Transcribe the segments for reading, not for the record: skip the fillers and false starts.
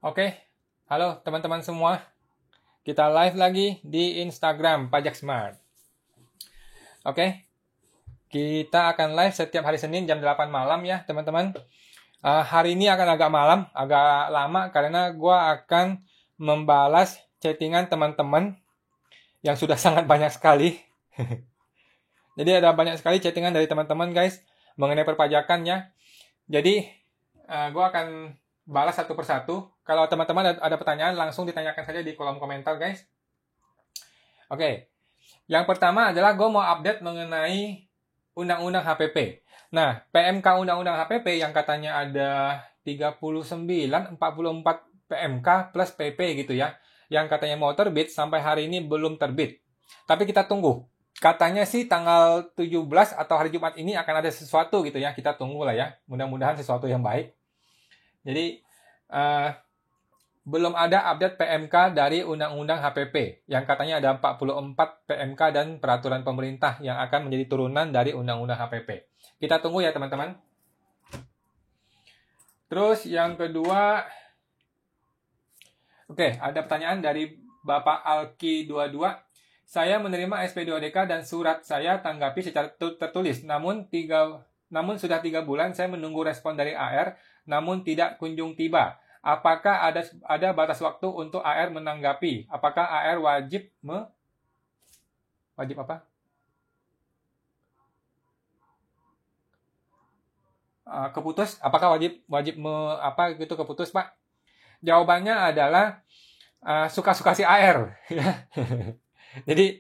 Oke, halo teman-teman semua. Kita live lagi di Instagram Pajak Smart. Oke, kita akan live setiap hari Senin jam 8 malam ya teman-teman. Hari ini akan agak malam, agak lama karena gue akan membalas chattingan teman-teman yang sudah sangat banyak sekali. Jadi ada banyak sekali chattingan dari teman-teman guys mengenai perpajakan ya. Jadi gue akan balas satu persatu. Kalau teman-teman ada pertanyaan, langsung ditanyakan saja di kolom komentar, guys. Oke. Yang pertama adalah gue mau update mengenai Undang-Undang HPP. Nah, PMK Undang-Undang HPP yang katanya ada 39, 44 PMK plus PP gitu ya. Yang katanya mau terbit, sampai hari ini belum terbit. Tapi kita tunggu. Katanya sih tanggal 17 atau hari Jumat ini akan ada sesuatu gitu ya. Kita tunggu lah ya. Mudah-mudahan sesuatu yang baik. Jadi, belum ada update PMK dari Undang-Undang HPP, yang katanya ada 44 PMK dan peraturan pemerintah yang akan menjadi turunan dari Undang-Undang HPP. Kita tunggu ya teman-teman. Terus yang kedua, oke, ada pertanyaan dari Bapak Alki22. Saya menerima SP2DK dan surat saya tanggapi secara tertulis, namun sudah 3 bulan saya menunggu respon dari AR, namun tidak kunjung tiba. Apakah ada batas waktu untuk AR menanggapi? Apakah AR wajib apa? Keputus? Apakah wajib keputus, Pak? Jawabannya adalah suka-suka si AR. Jadi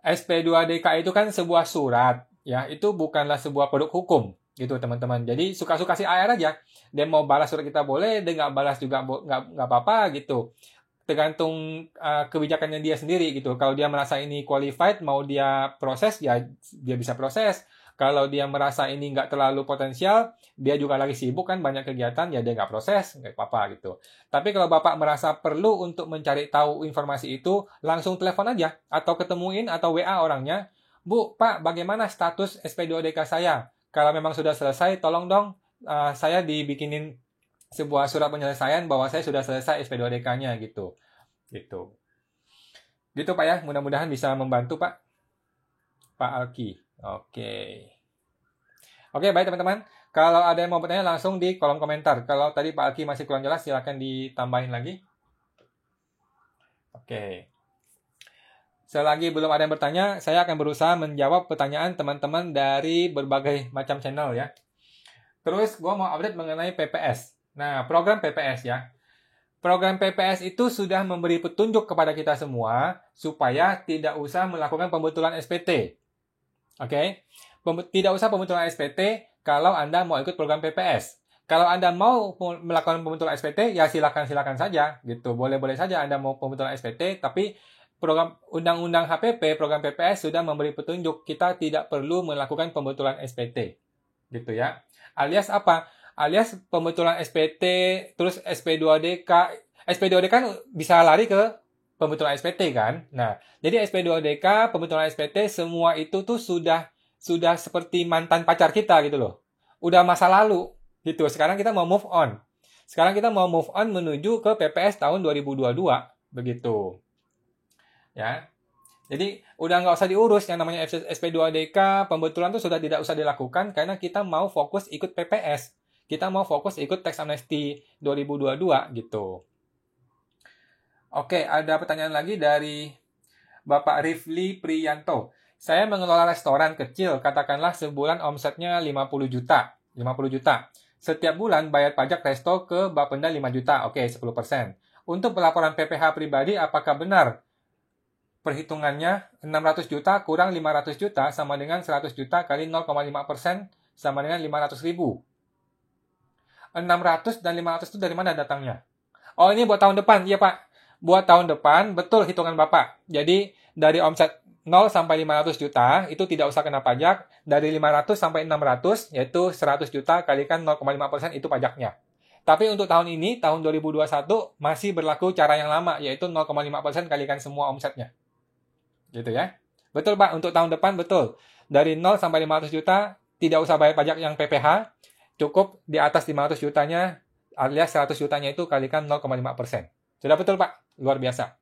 SP2DK itu kan sebuah surat, ya. Itu bukanlah sebuah produk hukum. Gitu teman-teman. Jadi suka-suka si AR aja. Dia mau balas surat kita boleh, dia nggak balas juga nggak apa-apa gitu. Tergantung kebijakannya dia sendiri gitu. Kalau dia merasa ini qualified, mau dia proses, ya dia bisa proses. Kalau dia merasa ini nggak terlalu potensial, dia juga lagi sibuk kan, banyak kegiatan, ya dia nggak proses, nggak apa-apa gitu. Tapi kalau Bapak merasa perlu untuk mencari tahu informasi itu, langsung telepon aja, atau ketemuin, atau WA orangnya. Bu, Pak, bagaimana status SP2DK saya? Kalau memang sudah selesai, tolong dong saya dibikinin sebuah surat penyelesaian bahwa saya sudah selesai SP2DK-nya gitu. Gitu Pak ya, mudah-mudahan bisa membantu Pak Alki. Oke, baik teman-teman. Kalau ada yang mau bertanya langsung di kolom komentar. Kalau tadi Pak Alki masih kurang jelas, silakan ditambahin lagi. Oke. Selagi belum ada yang bertanya, saya akan berusaha menjawab pertanyaan teman-teman dari berbagai macam channel ya. Terus gue mau update mengenai PPS. Nah, program PPS ya. Program PPS itu sudah memberi petunjuk kepada kita semua supaya tidak usah melakukan pembetulan SPT. Oke? Tidak usah pembetulan SPT kalau Anda mau ikut program PPS. Kalau Anda mau melakukan pembetulan SPT, ya silakan saja gitu. Boleh-boleh saja Anda mau pembetulan SPT, tapi program Undang-Undang HPP, program PPS sudah memberi petunjuk kita tidak perlu melakukan pembetulan SPT. Gitu ya. Alias apa? Alias pembetulan SPT, terus SP2DK. SP2DK kan bisa lari ke pembetulan SPT kan? Nah, jadi SP2DK, pembetulan SPT, semua itu tuh sudah seperti mantan pacar kita gitu loh. Udah masa lalu gitu. Sekarang kita mau move on. Sekarang kita mau move on menuju ke PPS tahun 2022 begitu. Ya. Jadi udah nggak usah diurus yang namanya SP2DK, pembetulan itu sudah tidak usah dilakukan karena kita mau fokus ikut PPS. Kita mau fokus ikut Tax Amnesty 2022 gitu. Oke, ada pertanyaan lagi dari Bapak Rifli Priyanto. Saya mengelola restoran kecil, katakanlah sebulan omsetnya 50 juta. 50 juta. Setiap bulan bayar pajak resto ke Bapenda 5 juta. Oke, 10%. Untuk pelaporan PPh pribadi, apakah benar perhitungannya 600 juta kurang 500 juta sama dengan 100 juta kali 0,5% sama dengan 500 ribu. 600 dan 500 itu dari mana datangnya? Oh, ini buat tahun depan. Iya, Pak. Buat tahun depan, betul hitungan Bapak. Jadi, dari omset 0 sampai 500 juta, itu tidak usah kena pajak. Dari 500 sampai 600, yaitu 100 juta kalikan 0,5% itu pajaknya. Tapi untuk tahun ini, tahun 2021, masih berlaku cara yang lama, yaitu 0,5% kalikan semua omsetnya. Gitu ya. Betul Pak, untuk tahun depan betul. Dari 0 sampai 500 juta, tidak usah bayar pajak yang PPh. Cukup di atas 500 jutanya, alias 100 jutanya itu kalikan 0,5%. Sudah betul, Pak? Luar biasa.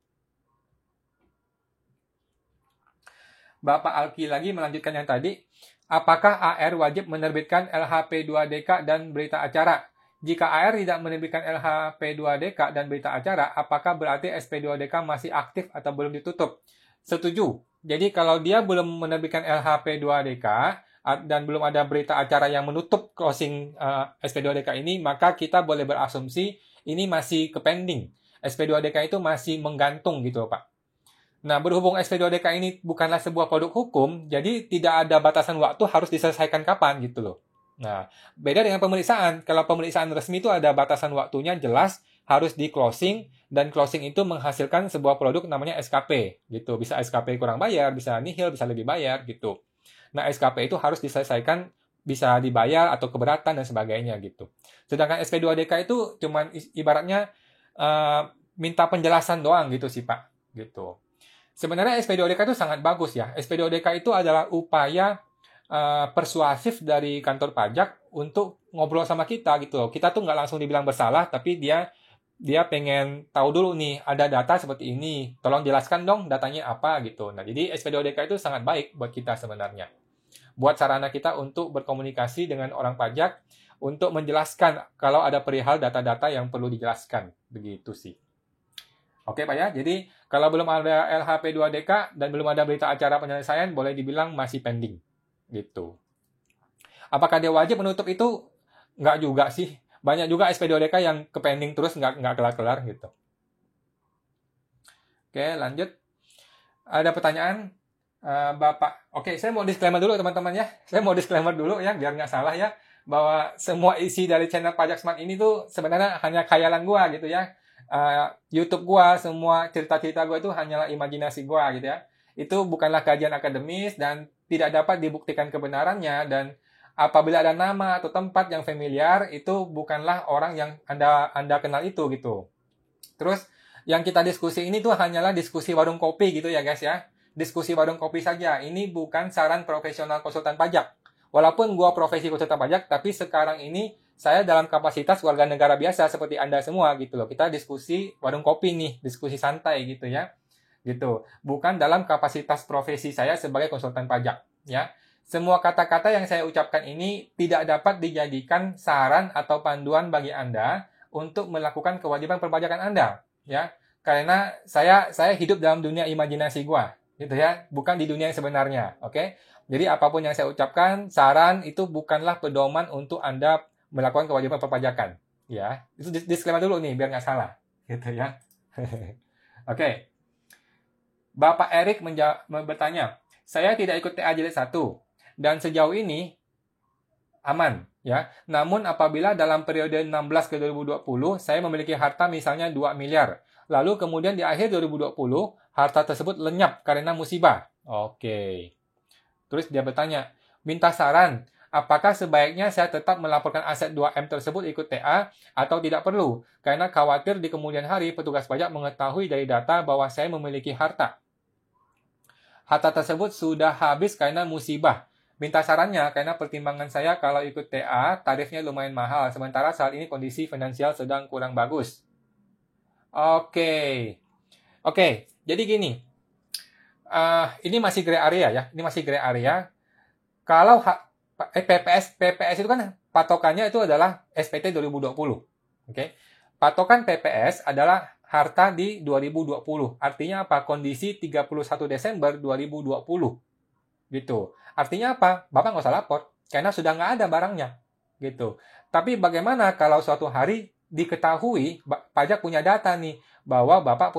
Bapak Alki lagi melanjutkan yang tadi. Apakah AR wajib menerbitkan LHP2DK dan berita acara? Jika AR tidak menerbitkan LHP2DK dan berita acara, apakah berarti SP2DK masih aktif atau belum ditutup? Setuju. Jadi kalau dia belum menerbitkan LHP2DK dan belum ada berita acara yang menutup closing SP2DK ini, maka kita boleh berasumsi ini masih pending. SP2DK itu masih menggantung gitu, Pak. Nah, berhubung SP2DK ini bukanlah sebuah produk hukum, jadi tidak ada batasan waktu harus diselesaikan kapan gitu loh. Nah, beda dengan pemeriksaan. Kalau pemeriksaan resmi itu ada batasan waktunya jelas, harus di closing, dan closing itu menghasilkan sebuah produk namanya SKP gitu. Bisa SKP kurang bayar, bisa nihil, bisa lebih bayar gitu. Nah, SKP itu harus diselesaikan, bisa dibayar atau keberatan dan sebagainya gitu. Sedangkan SP2DK itu cuman ibaratnya minta penjelasan doang gitu sih, Pak. Gitu. Sebenarnya SP2DK itu sangat bagus ya. SP2DK itu adalah upaya persuasif dari kantor pajak untuk ngobrol sama kita gitu loh. Kita tuh nggak langsung dibilang bersalah, tapi dia pengen tahu dulu nih, ada data seperti ini. Tolong jelaskan dong datanya apa gitu. Nah, jadi SP2DK itu sangat baik buat kita sebenarnya. Buat sarana kita untuk berkomunikasi dengan orang pajak untuk menjelaskan kalau ada perihal data-data yang perlu dijelaskan. Begitu sih. Oke Pak ya, jadi kalau belum ada LHP2DK dan belum ada berita acara penyelesaian, boleh dibilang masih pending. Gitu. Apakah dia wajib menutup itu? Nggak juga sih. Banyak juga SP2DK yang pending terus nggak kelar-kelar gitu. Oke, lanjut. Ada pertanyaan? Bapak. Oke, saya mau disclaimer dulu teman-teman ya. Saya mau disclaimer dulu ya, biar nggak salah ya. Bahwa semua isi dari channel Pajak Smart ini tuh sebenarnya hanya khayalan gua gitu ya. YouTube gua, semua cerita-cerita gua itu hanyalah imajinasi gua gitu ya. Itu bukanlah kajian akademis dan tidak dapat dibuktikan kebenarannya, dan apabila ada nama atau tempat yang familiar, itu bukanlah orang yang Anda kenal itu gitu. Terus yang kita diskusi ini tuh hanyalah diskusi warung kopi gitu ya guys ya. Diskusi warung kopi saja. Ini bukan saran profesional konsultan pajak. Walaupun gua profesi konsultan pajak, tapi sekarang ini saya dalam kapasitas warga negara biasa seperti Anda semua gitu loh. Kita diskusi warung kopi nih, diskusi santai gitu ya. Gitu. Bukan dalam kapasitas profesi saya sebagai konsultan pajak, ya. Semua kata-kata yang saya ucapkan ini tidak dapat dijadikan saran atau panduan bagi Anda untuk melakukan kewajiban perpajakan Anda, ya. Karena saya hidup dalam dunia imajinasi gua, gitu ya, bukan di dunia yang sebenarnya, oke? Jadi apapun yang saya ucapkan, saran itu bukanlah pedoman untuk Anda melakukan kewajiban perpajakan, ya. Itu disclaimer dulu nih biar nggak salah, gitu ya. Oke. Bapak Erik bertanya, saya tidak ikut TA jilid 1 dan sejauh ini aman, ya. Namun apabila dalam periode 16 ke 2020 saya memiliki harta misalnya 2 miliar, lalu kemudian di akhir 2020 harta tersebut lenyap karena musibah. Oke. Terus dia bertanya, minta saran, apakah sebaiknya saya tetap melaporkan aset 2M tersebut ikut TA atau tidak perlu? Karena khawatir di kemudian hari petugas pajak mengetahui dari data bahwa saya memiliki harta. Harta tersebut sudah habis karena musibah. Minta sarannya karena pertimbangan saya kalau ikut TA tarifnya lumayan mahal. Sementara saat ini kondisi finansial sedang kurang bagus. Oke. Jadi gini. Ini masih gray area ya. Ini masih gray area. Kalau PPS itu kan patokannya itu adalah SPT 2020. Oke. Patokan PPS adalah harta di 2020. Artinya apa? Kondisi 31 Desember 2020. Gitu. Artinya apa? Bapak nggak usah lapor. Karena sudah nggak ada barangnya. Gitu. Tapi bagaimana kalau suatu hari diketahui, pajak punya data nih, bahwa Bapak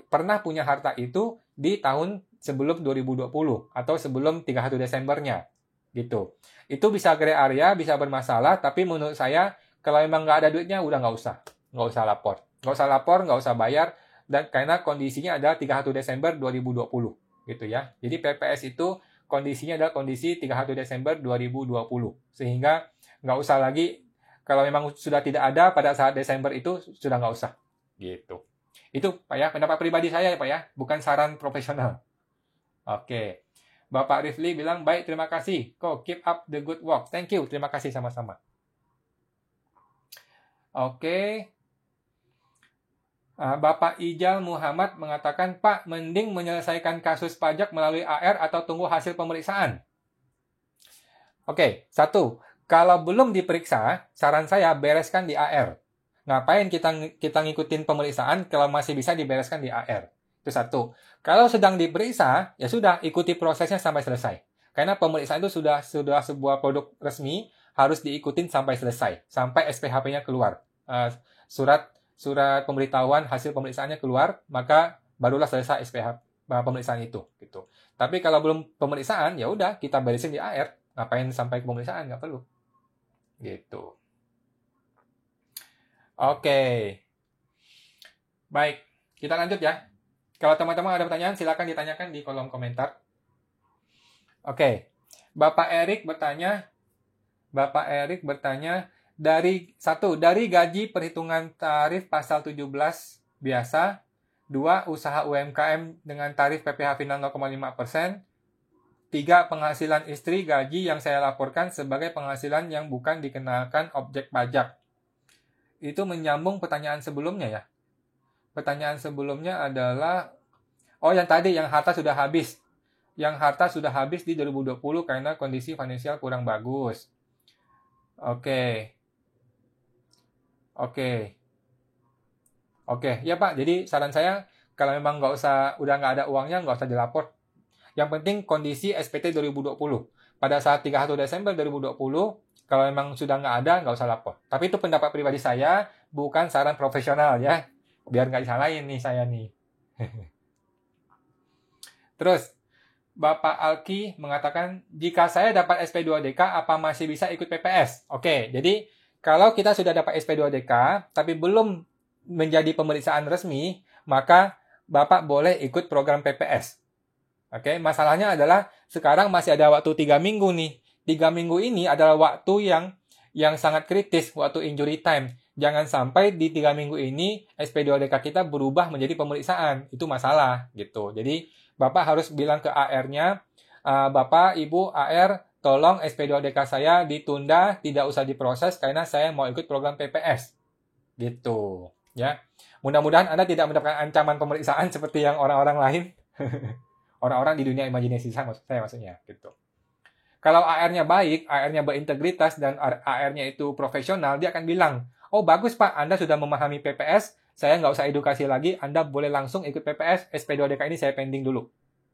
pernah punya harta itu di tahun sebelum 2020 atau sebelum 31 Desembernya. Gitu. Itu bisa gray area, bisa bermasalah, tapi menurut saya kalau memang nggak ada duitnya udah nggak usah lapor. Nggak usah lapor, nggak usah bayar, dan karena kondisinya adalah 31 Desember 2020. Gitu ya. Jadi PPS itu kondisinya adalah kondisi 31 Desember 2020. Sehingga nggak usah lagi, kalau memang sudah tidak ada pada saat Desember itu, sudah nggak usah. Gitu. Itu Pak ya, pendapat pribadi saya ya Pak ya, bukan saran profesional. Oke. Bapak Rifli bilang, baik, terima kasih. Keep up the good work. Thank you, terima kasih sama-sama. Oke. Bapak Ijal Muhammad mengatakan, Pak, mending menyelesaikan kasus pajak melalui AR atau tunggu hasil pemeriksaan? Oke, satu. Kalau belum diperiksa, saran saya bereskan di AR. Ngapain kita ngikutin pemeriksaan kalau masih bisa dibereskan di AR? Itu satu. Kalau sedang diperiksa, ya sudah, ikuti prosesnya sampai selesai. Karena pemeriksaan itu sudah sebuah produk resmi, harus diikutin sampai selesai. Sampai SPHP-nya keluar. Surat pemberitahuan hasil pemeriksaannya keluar, maka barulah selesai SPH pemeriksaan itu gitu. Tapi kalau belum pemeriksaan, ya udah kita beresin di AR. Ngapain sampai ke pemeriksaan? Nggak perlu. Gitu. Oke. Baik, kita lanjut ya. Kalau teman-teman ada pertanyaan, silakan ditanyakan di kolom komentar. Oke. Bapak Erik bertanya, dari gaji perhitungan tarif pasal 17 biasa, 2 usaha UMKM dengan tarif PPh final 0,5%, 3 penghasilan istri gaji yang saya laporkan sebagai penghasilan yang bukan dikenakan objek pajak. Itu menyambung pertanyaan sebelumnya ya. Pertanyaan sebelumnya adalah, yang tadi yang harta sudah habis. Yang harta sudah habis di 2020 karena kondisi finansial kurang bagus. Oke, ya Pak. Jadi saran saya, kalau memang udah nggak ada uangnya, nggak usah dilapor. Yang penting kondisi SPT 2020. Pada saat 31 Desember 2020, kalau memang sudah nggak ada, nggak usah lapor. Tapi itu pendapat pribadi saya, bukan saran profesional ya. Biar nggak disalahin nih saya nih. Terus, Bapak Alki mengatakan, jika saya dapat SP2DK, apa masih bisa ikut PPS? Oke, jadi kalau kita sudah dapat SP2DK, tapi belum menjadi pemeriksaan resmi, maka Bapak boleh ikut program PPS. Oke, masalahnya adalah sekarang masih ada waktu 3 minggu nih. 3 minggu ini adalah waktu yang sangat kritis, waktu injury time. Jangan sampai di 3 minggu ini SP2DK kita berubah menjadi pemeriksaan. Itu masalah gitu. Jadi Bapak harus bilang ke AR-nya, Bapak, Ibu, AR, tolong SP2DK saya ditunda, tidak usah diproses karena saya mau ikut program PPS. Gitu, ya. Mudah-mudahan Anda tidak mendapatkan ancaman pemeriksaan seperti yang orang-orang lain. Orang-orang di dunia imajinasi saya maksudnya, gitu. Kalau AR-nya baik, AR-nya berintegritas, dan AR-nya itu profesional, dia akan bilang, oh bagus Pak, Anda sudah memahami PPS, saya nggak usah edukasi lagi, Anda boleh langsung ikut PPS, SP2DK ini saya pending dulu.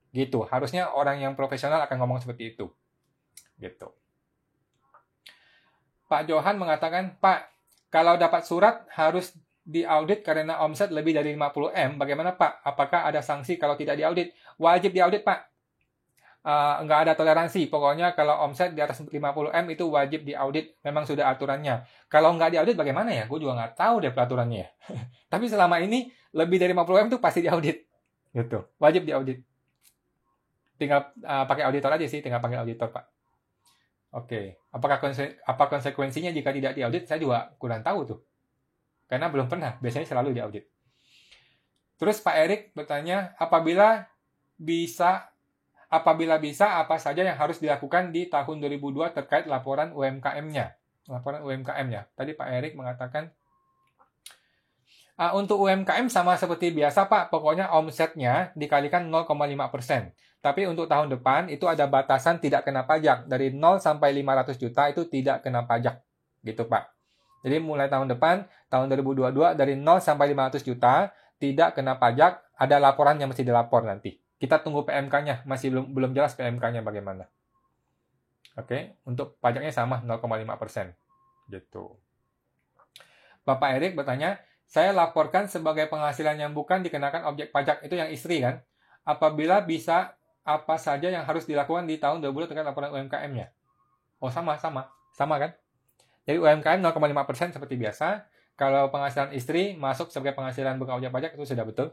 Gitu, harusnya orang yang profesional akan ngomong seperti itu. Gitu. Pak Johan mengatakan, Pak, kalau dapat surat harus diaudit karena omset lebih dari 50M, bagaimana Pak? Apakah ada sanksi kalau tidak diaudit? Wajib diaudit Pak. Nggak ada toleransi. Pokoknya kalau omset di atas 50M itu wajib diaudit. Memang sudah aturannya. Kalau nggak diaudit bagaimana ya? Gue juga nggak tahu deh peraturannya ya. Tapi selama ini lebih dari 50M itu pasti diaudit. Gitu. Wajib diaudit. Tinggal pakai auditor aja sih. Tinggal panggil auditor Pak. Oke. Apa konsekuensinya jika tidak diaudit? Saya juga kurang tahu tuh. Karena belum pernah. Biasanya selalu diaudit. Terus Pak Erik bertanya, apabila bisa, apa saja yang harus dilakukan di tahun 2002 terkait laporan UMKM-nya? Laporan UMKM-nya. Tadi Pak Erik mengatakan, untuk UMKM sama seperti biasa Pak, pokoknya omsetnya dikalikan 0,5%. Tapi untuk tahun depan itu ada batasan tidak kena pajak. Dari 0 sampai 500 juta itu tidak kena pajak. Gitu Pak. Jadi mulai tahun depan, tahun 2022, dari 0 sampai 500 juta, tidak kena pajak, ada laporan yang mesti dilapor nanti. Kita tunggu PMK-nya, masih belum jelas PMK-nya bagaimana. Oke, untuk pajaknya sama 0,5%. Gitu. Bapak Erik bertanya, saya laporkan sebagai penghasilan yang bukan dikenakan objek pajak, itu yang istri kan? Apabila bisa, apa saja yang harus dilakukan di tahun 2020 terkait laporan UMKM-nya? Oh, sama kan? Jadi UMKM 0,5% seperti biasa. Kalau penghasilan istri masuk sebagai penghasilan bukan objek pajak, itu sudah betul.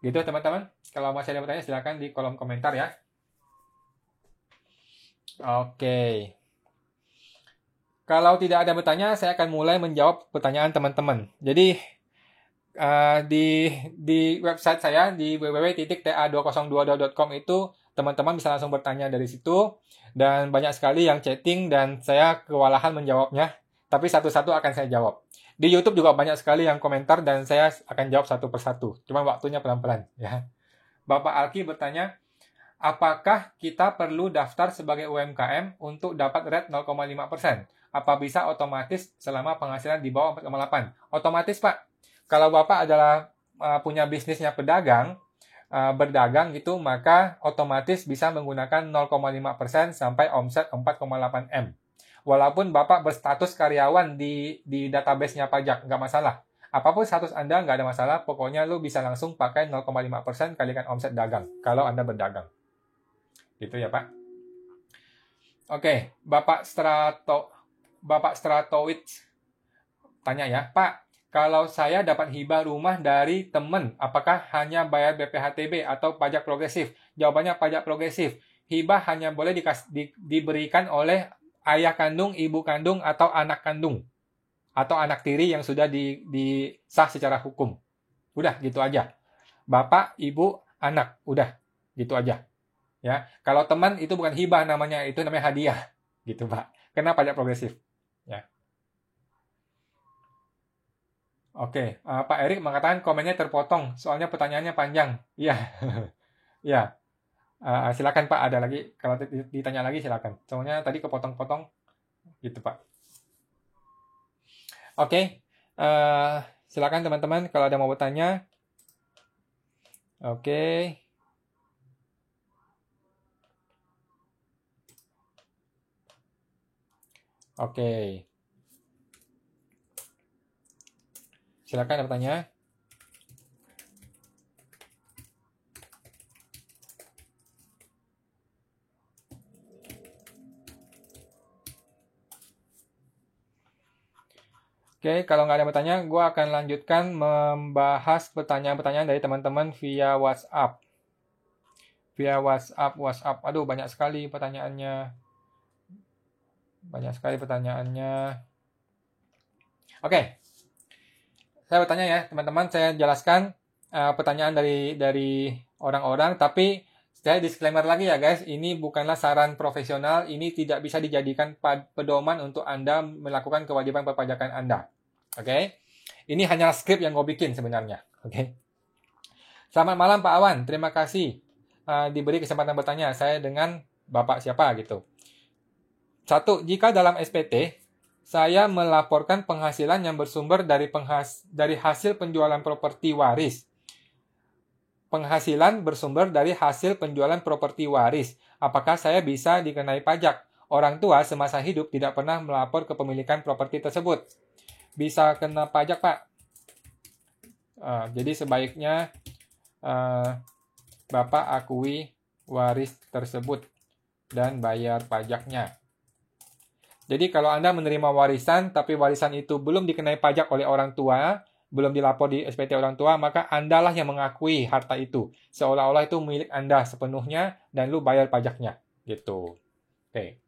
Gitu teman-teman. Kalau masih ada pertanyaan silakan di kolom komentar ya. Oke. Kalau tidak ada bertanya, saya akan mulai menjawab pertanyaan teman-teman. Jadi di website saya di www.ta202.com itu teman-teman bisa langsung bertanya dari situ, dan banyak sekali yang chatting dan saya kewalahan menjawabnya, tapi satu-satu akan saya jawab. Di YouTube juga banyak sekali yang komentar dan saya akan jawab satu persatu, cuma waktunya pelan-pelan ya. Bapak Alki bertanya, apakah kita perlu daftar sebagai UMKM untuk dapat rate 0,5%? Apa bisa otomatis selama penghasilan di bawah 4,8? Otomatis, Pak. Kalau Bapak adalah punya bisnisnya pedagang, berdagang gitu, maka otomatis bisa menggunakan 0,5% sampai omset 4,8 M. Walaupun Bapak berstatus karyawan di database-nya pajak, nggak masalah. Apapun status Anda, nggak ada masalah. Pokoknya lu bisa langsung pakai 0,5% kalikan omset dagang, kalau Anda berdagang. Gitu ya, Pak. Oke, Bapak Stratowitz tanya ya, Pak, kalau saya dapat hibah rumah dari teman, apakah hanya bayar BPHTB atau pajak progresif? Jawabannya pajak progresif. Hibah hanya boleh diberikan oleh ayah kandung, ibu kandung, atau anak kandung. Atau anak tiri yang sudah disah secara hukum. Udah, gitu aja. Bapak, ibu, anak. Udah, gitu aja. Ya, kalau teman itu bukan hibah namanya, itu namanya hadiah. Gitu, Pak. Kena pajak progresif. Ya. Oke, Pak Erik mengatakan komennya terpotong, soalnya pertanyaannya panjang. Iya. Ya. Silakan Pak, ada lagi. Kalau ditanya lagi silakan. Soalnya tadi kepotong-potong. Gitu, Pak. Oke. Silakan teman-teman kalau ada mau bertanya. Oke. Oke. Silakan ada bertanya. Oke, kalau nggak ada bertanya, gue akan lanjutkan membahas pertanyaan-pertanyaan dari teman-teman via WhatsApp. Via WhatsApp. Aduh, banyak sekali pertanyaannya. Oke. Saya bertanya ya, teman-teman. Saya jelaskan pertanyaan dari orang-orang, tapi saya disclaimer lagi ya guys, ini bukanlah saran profesional, ini tidak bisa dijadikan pedoman untuk Anda melakukan kewajiban perpajakan Anda. Oke? Ini hanya skrip yang gue bikin sebenarnya. Oke? Selamat malam Pak Awan, terima kasih diberi kesempatan bertanya. Saya dengan Bapak siapa gitu. 1. Jika dalam SPT, saya melaporkan penghasilan yang bersumber dari hasil penjualan properti waris. Penghasilan bersumber dari hasil penjualan properti waris. Apakah saya bisa dikenai pajak? Orang tua semasa hidup tidak pernah melapor kepemilikan properti tersebut. Bisa kena pajak, Pak. Jadi sebaiknya Bapak akui waris tersebut dan bayar pajaknya. Jadi kalau Anda menerima warisan, tapi warisan itu belum dikenai pajak oleh orang tua, belum dilapor di SPT orang tua, maka Andalah yang mengakui harta itu. Seolah-olah itu milik Anda sepenuhnya, dan lu bayar pajaknya. Gitu. Oke.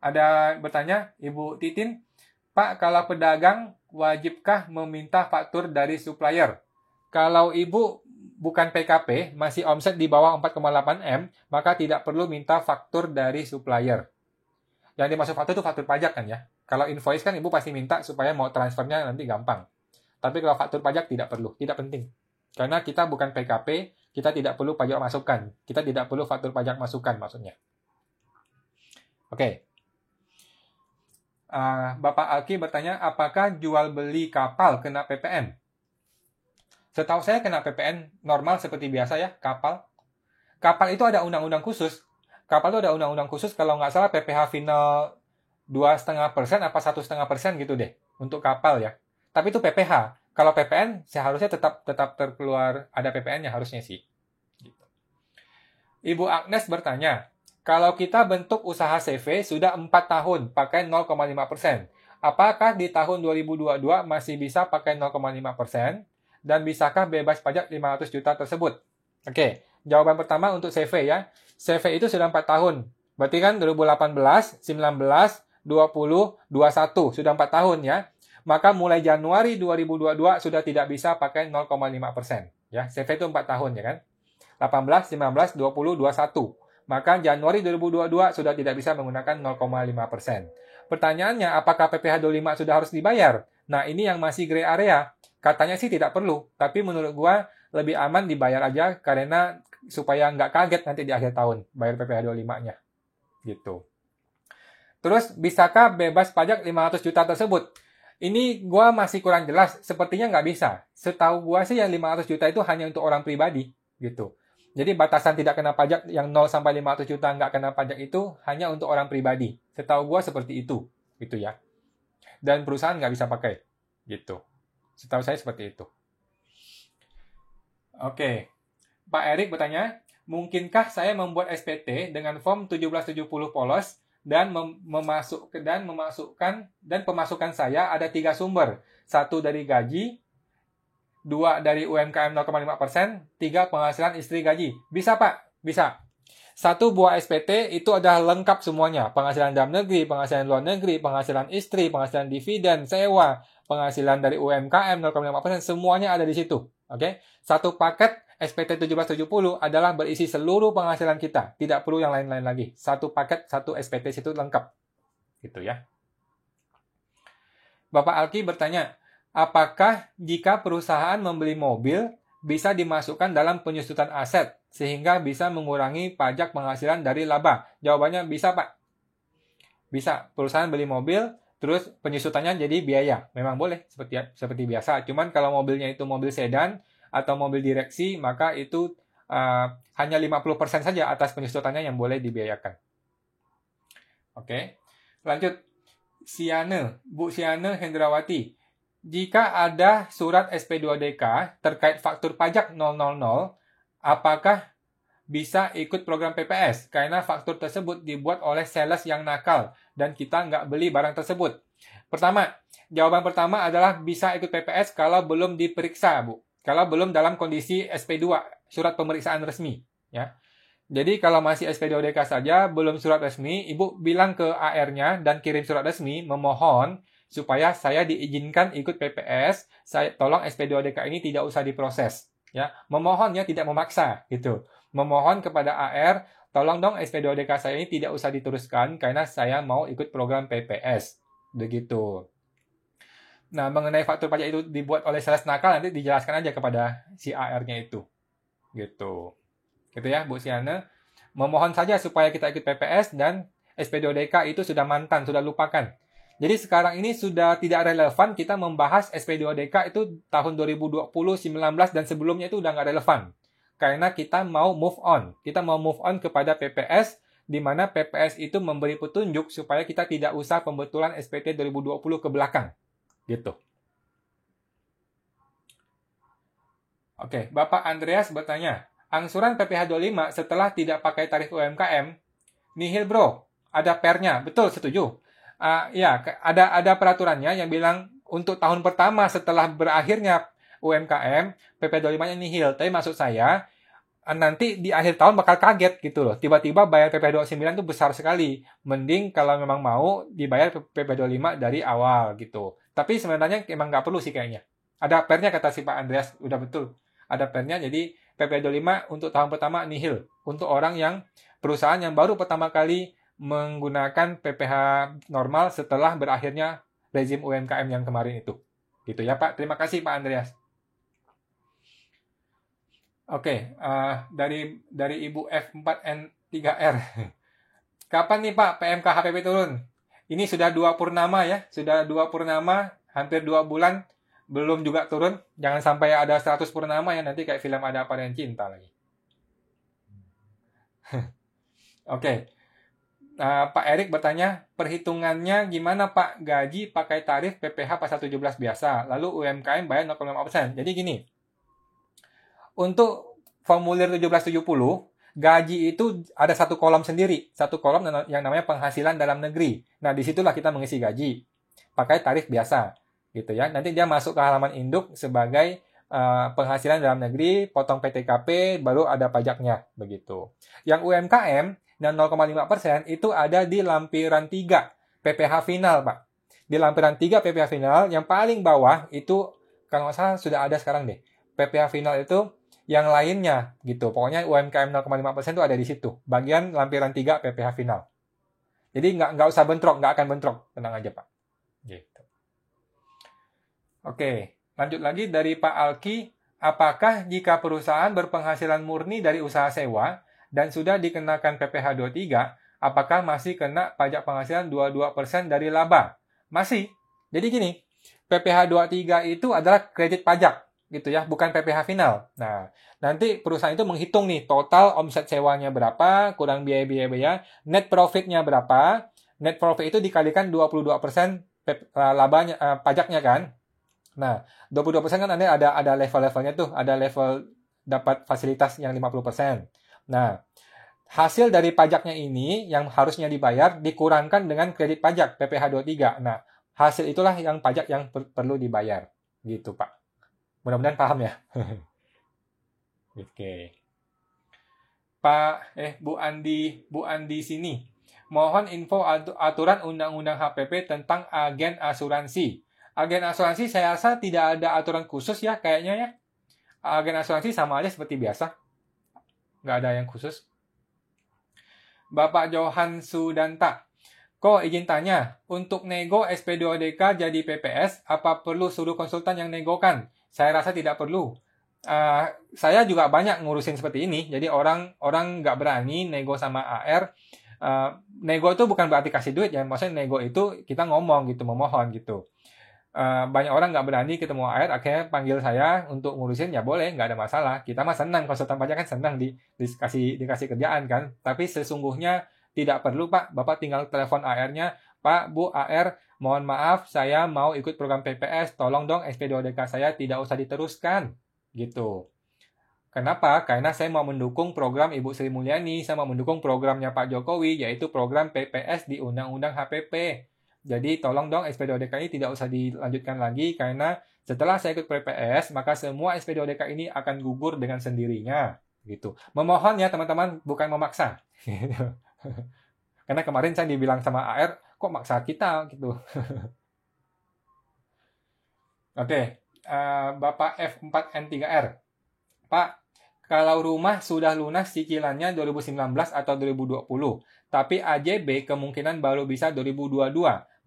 Ada bertanya, Ibu Titin, Pak, kalau pedagang, wajibkah meminta faktur dari supplier? Kalau Ibu bukan PKP, masih omset di bawah 4,8 M, maka tidak perlu minta faktur dari supplier. Yang dimaksud faktur itu faktur pajak kan ya. Kalau invoice kan Ibu pasti minta supaya mau transfernya nanti gampang. Tapi kalau faktur pajak tidak perlu, tidak penting. Karena kita bukan PKP, kita tidak perlu pajak masukan. Kita tidak perlu faktur pajak masukan maksudnya. Oke. Bapak Alki bertanya, apakah jual beli kapal kena PPN? Setahu saya kena PPN normal seperti biasa ya, kapal. Kapal itu ada undang-undang khusus. Kapal itu ada undang-undang khusus, kalau nggak salah PPh final 2,5% apa 1,5% gitu deh, untuk kapal ya. Tapi itu PPh. Kalau PPN, seharusnya tetap terkeluar, ada PPN-nya harusnya sih. Gitu. Ibu Agnes bertanya, kalau kita bentuk usaha CV sudah 4 tahun, pakai 0,5%. Apakah di tahun 2022 masih bisa pakai 0,5%? Dan bisakah bebas pajak 500 juta tersebut? Oke, jawaban pertama untuk CV ya. CV itu sudah 4 tahun. Berarti kan 2018, 19, 20, 21. Sudah 4 tahun ya. Maka mulai Januari 2022 sudah tidak bisa pakai 0,5%. Ya, CV itu 4 tahun ya kan. 18, 19, 20, 21. maka Januari 2022 sudah tidak bisa menggunakan 0,5%. Pertanyaannya, apakah PPh 25 sudah harus dibayar? Nah, ini yang masih gray area. Katanya sih tidak perlu, tapi menurut gua lebih aman dibayar aja karena supaya nggak kaget nanti di akhir tahun bayar PPh 25-nya. Gitu. Terus, bisakah bebas pajak 500 juta tersebut? Ini gua masih kurang jelas, sepertinya nggak bisa. Setahu gua sih yang 500 juta itu hanya untuk orang pribadi, gitu. Jadi batasan tidak kena pajak yang 0 sampai 500 juta nggak kena pajak itu hanya untuk orang pribadi. Setahu gua seperti itu, gitu ya. Dan perusahaan nggak bisa pakai, gitu. Setahu saya seperti itu. Oke, Pak Erik bertanya, mungkinkah saya membuat SPT dengan form 1770 polos dan pemasukan saya ada 3 sumber, 1 dari gaji, 2 dari UMKM 0,5%, 3 penghasilan istri gaji. Bisa Pak? Bisa. 1 buah SPT itu adalah lengkap semuanya. Penghasilan dalam negeri, penghasilan luar negeri, penghasilan istri, penghasilan dividen, sewa, penghasilan dari UMKM 0,5%, semuanya ada di situ. Oke? 1 paket SPT 1770 adalah berisi seluruh penghasilan kita. Tidak perlu yang lain-lain lagi. 1 paket, 1 SPT situ lengkap. Gitu ya. Bapak Alki bertanya, apakah jika perusahaan membeli mobil bisa dimasukkan dalam penyusutan aset sehingga bisa mengurangi pajak penghasilan dari laba? Jawabannya bisa, Pak. Bisa. Perusahaan beli mobil, terus penyusutannya jadi biaya. Memang boleh seperti biasa. Cuman kalau mobilnya itu mobil sedan atau mobil direksi, maka itu hanya 50% saja atas penyusutannya yang boleh dibiayakan. Oke. Lanjut. Bu Siane Hendrawati. Jika ada surat SP2DK terkait faktur pajak 000, apakah bisa ikut program PPS? Karena faktur tersebut dibuat oleh sales yang nakal dan kita nggak beli barang tersebut. Jawaban pertama adalah bisa ikut PPS kalau belum diperiksa, Bu. Kalau belum dalam kondisi SP2, surat pemeriksaan resmi. Ya. Jadi kalau masih SP2DK saja, belum surat resmi, Ibu bilang ke AR-nya dan kirim surat resmi, memohon supaya saya diizinkan ikut PPS, tolong SP2DK ini tidak usah diproses. Ya, memohonnya tidak memaksa, gitu. Memohon kepada AR, tolong dong SP2DK saya ini tidak usah diteruskan karena saya mau ikut program PPS. Begitu. Nah, mengenai faktur pajak itu dibuat oleh sales nakal, nanti dijelaskan aja kepada si AR-nya itu. Gitu. Gitu ya, Bu Siana. Memohon saja supaya kita ikut PPS dan SP2DK itu sudah mantan, sudah lupakan. Jadi sekarang ini sudah tidak relevan kita membahas SP2DK itu tahun 2020, 19, dan sebelumnya itu udah nggak relevan. Karena kita mau move on. Kita mau move on kepada PPS, di mana PPS itu memberi petunjuk supaya kita tidak usah pembetulan SPT 2020 ke belakang. Gitu. Oke, Bapak Andreas bertanya, angsuran PPh 25 setelah tidak pakai tarif UMKM, nihil bro, ada pernya. Betul, setuju. Ya, ada peraturannya yang bilang untuk tahun pertama setelah berakhirnya UMKM, PP 25-nya nihil. Tapi maksud saya, nanti di akhir tahun bakal kaget gitu loh. Tiba-tiba bayar PP 29 itu besar sekali. Mending kalau memang mau dibayar PP 25 dari awal gitu. Tapi sebenarnya emang nggak perlu sih kayaknya. Ada pernya kata si Pak Andreas, udah betul. Ada pernya, jadi PP 25 untuk tahun pertama nihil. Untuk orang yang perusahaan yang baru pertama kali menggunakan PPh normal setelah berakhirnya rezim UMKM yang kemarin itu. Gitu ya Pak. Terima kasih Pak Andreas. Oke, dari Ibu F4N3R. Kapan nih Pak PMK HPP turun? Ini sudah 2 purnama ya. Sudah 2 purnama, hampir 2 bulan. Belum juga turun. Jangan sampai ada 100 purnama ya. Nanti kayak film Ada Apa Dengan Cinta lagi. Oke. Pak Erik bertanya, perhitungannya gimana Pak? Gaji pakai tarif PPh pasal 17 biasa, lalu UMKM bayar 0,5%. Jadi gini, untuk formulir 1770, gaji itu ada satu kolom sendiri. Satu kolom yang namanya penghasilan dalam negeri. Nah, disitulah kita mengisi gaji. Pakai tarif biasa. Gitu ya. Nanti dia masuk ke halaman induk sebagai penghasilan dalam negeri, potong PTKP, baru ada pajaknya. Begitu. Yang UMKM, dan 0,5% itu ada di lampiran 3 PPh final, Pak. Di lampiran 3 PPh final, yang paling bawah itu, kalau nggak salah sudah ada sekarang deh. PPh final itu yang lainnya gitu. Pokoknya UMKM 0,5% itu ada di situ. Bagian lampiran 3 PPh final. Jadi nggak usah bentrok, nggak akan bentrok. Tenang aja, Pak. Gitu. Oke, lanjut lagi dari Pak Alki. Apakah jika perusahaan berpenghasilan murni dari usaha sewa dan sudah dikenakan PPh 23, apakah masih kena pajak penghasilan 22% dari laba? Masih. Jadi gini, PPh 23 itu adalah kredit pajak gitu ya, bukan PPh final. Nah, nanti perusahaan itu menghitung nih total omset sewanya berapa, kurang biaya-biaya, net profitnya berapa. Net profit itu dikalikan 22% labanya pajaknya kan. Nah, 22% kan ada level-levelnya tuh, ada level dapat fasilitas yang 50%. Nah, hasil dari pajaknya ini yang harusnya dibayar dikurangkan dengan kredit pajak PPh 23. Nah, hasil itulah yang pajak yang perlu dibayar. Gitu, Pak. Mudah-mudahan paham ya. Oke. Bu Andi sini. Mohon info aturan Undang-Undang HPP tentang agen asuransi. Agen asuransi saya rasa tidak ada aturan khusus ya kayaknya ya. Agen asuransi sama aja seperti biasa. Nggak ada yang khusus. Bapak Johan Sudanta. Kok izin tanya, untuk nego SP2DK jadi PPS, apa perlu suruh konsultan yang negokan? Saya rasa tidak perlu. Saya juga banyak ngurusin seperti ini, jadi orang nggak berani nego sama AR. Nego itu bukan berarti kasih duit ya, maksudnya nego itu kita ngomong gitu, memohon gitu. Banyak orang nggak berani ketemu AR, akhirnya panggil saya untuk ngurusin, ya boleh, nggak ada masalah. Kita mah senang, konsultan pajak kan senang dikasih kerjaan kan. Tapi sesungguhnya tidak perlu, Pak. Bapak tinggal telepon AR-nya, Pak, Bu, AR, mohon maaf, saya mau ikut program PPS, tolong dong SP2DK saya tidak usah diteruskan. Gitu. Kenapa? Karena saya mau mendukung program Ibu Sri Mulyani, saya mau mendukung programnya Pak Jokowi, yaitu program PPS di Undang-Undang HPP. Jadi tolong dong SP2DK ini tidak usah dilanjutkan lagi, karena setelah saya ikut PPS, maka semua SP2DK ini akan gugur dengan sendirinya. Gitu. Memohon ya teman-teman, bukan memaksa. Karena kemarin saya dibilang sama AR, kok maksa kita gitu. Oke, Bapak F4N3R. Pak, kalau rumah sudah lunas cicilannya 2019 atau 2020, tapi AJB kemungkinan baru bisa 2022.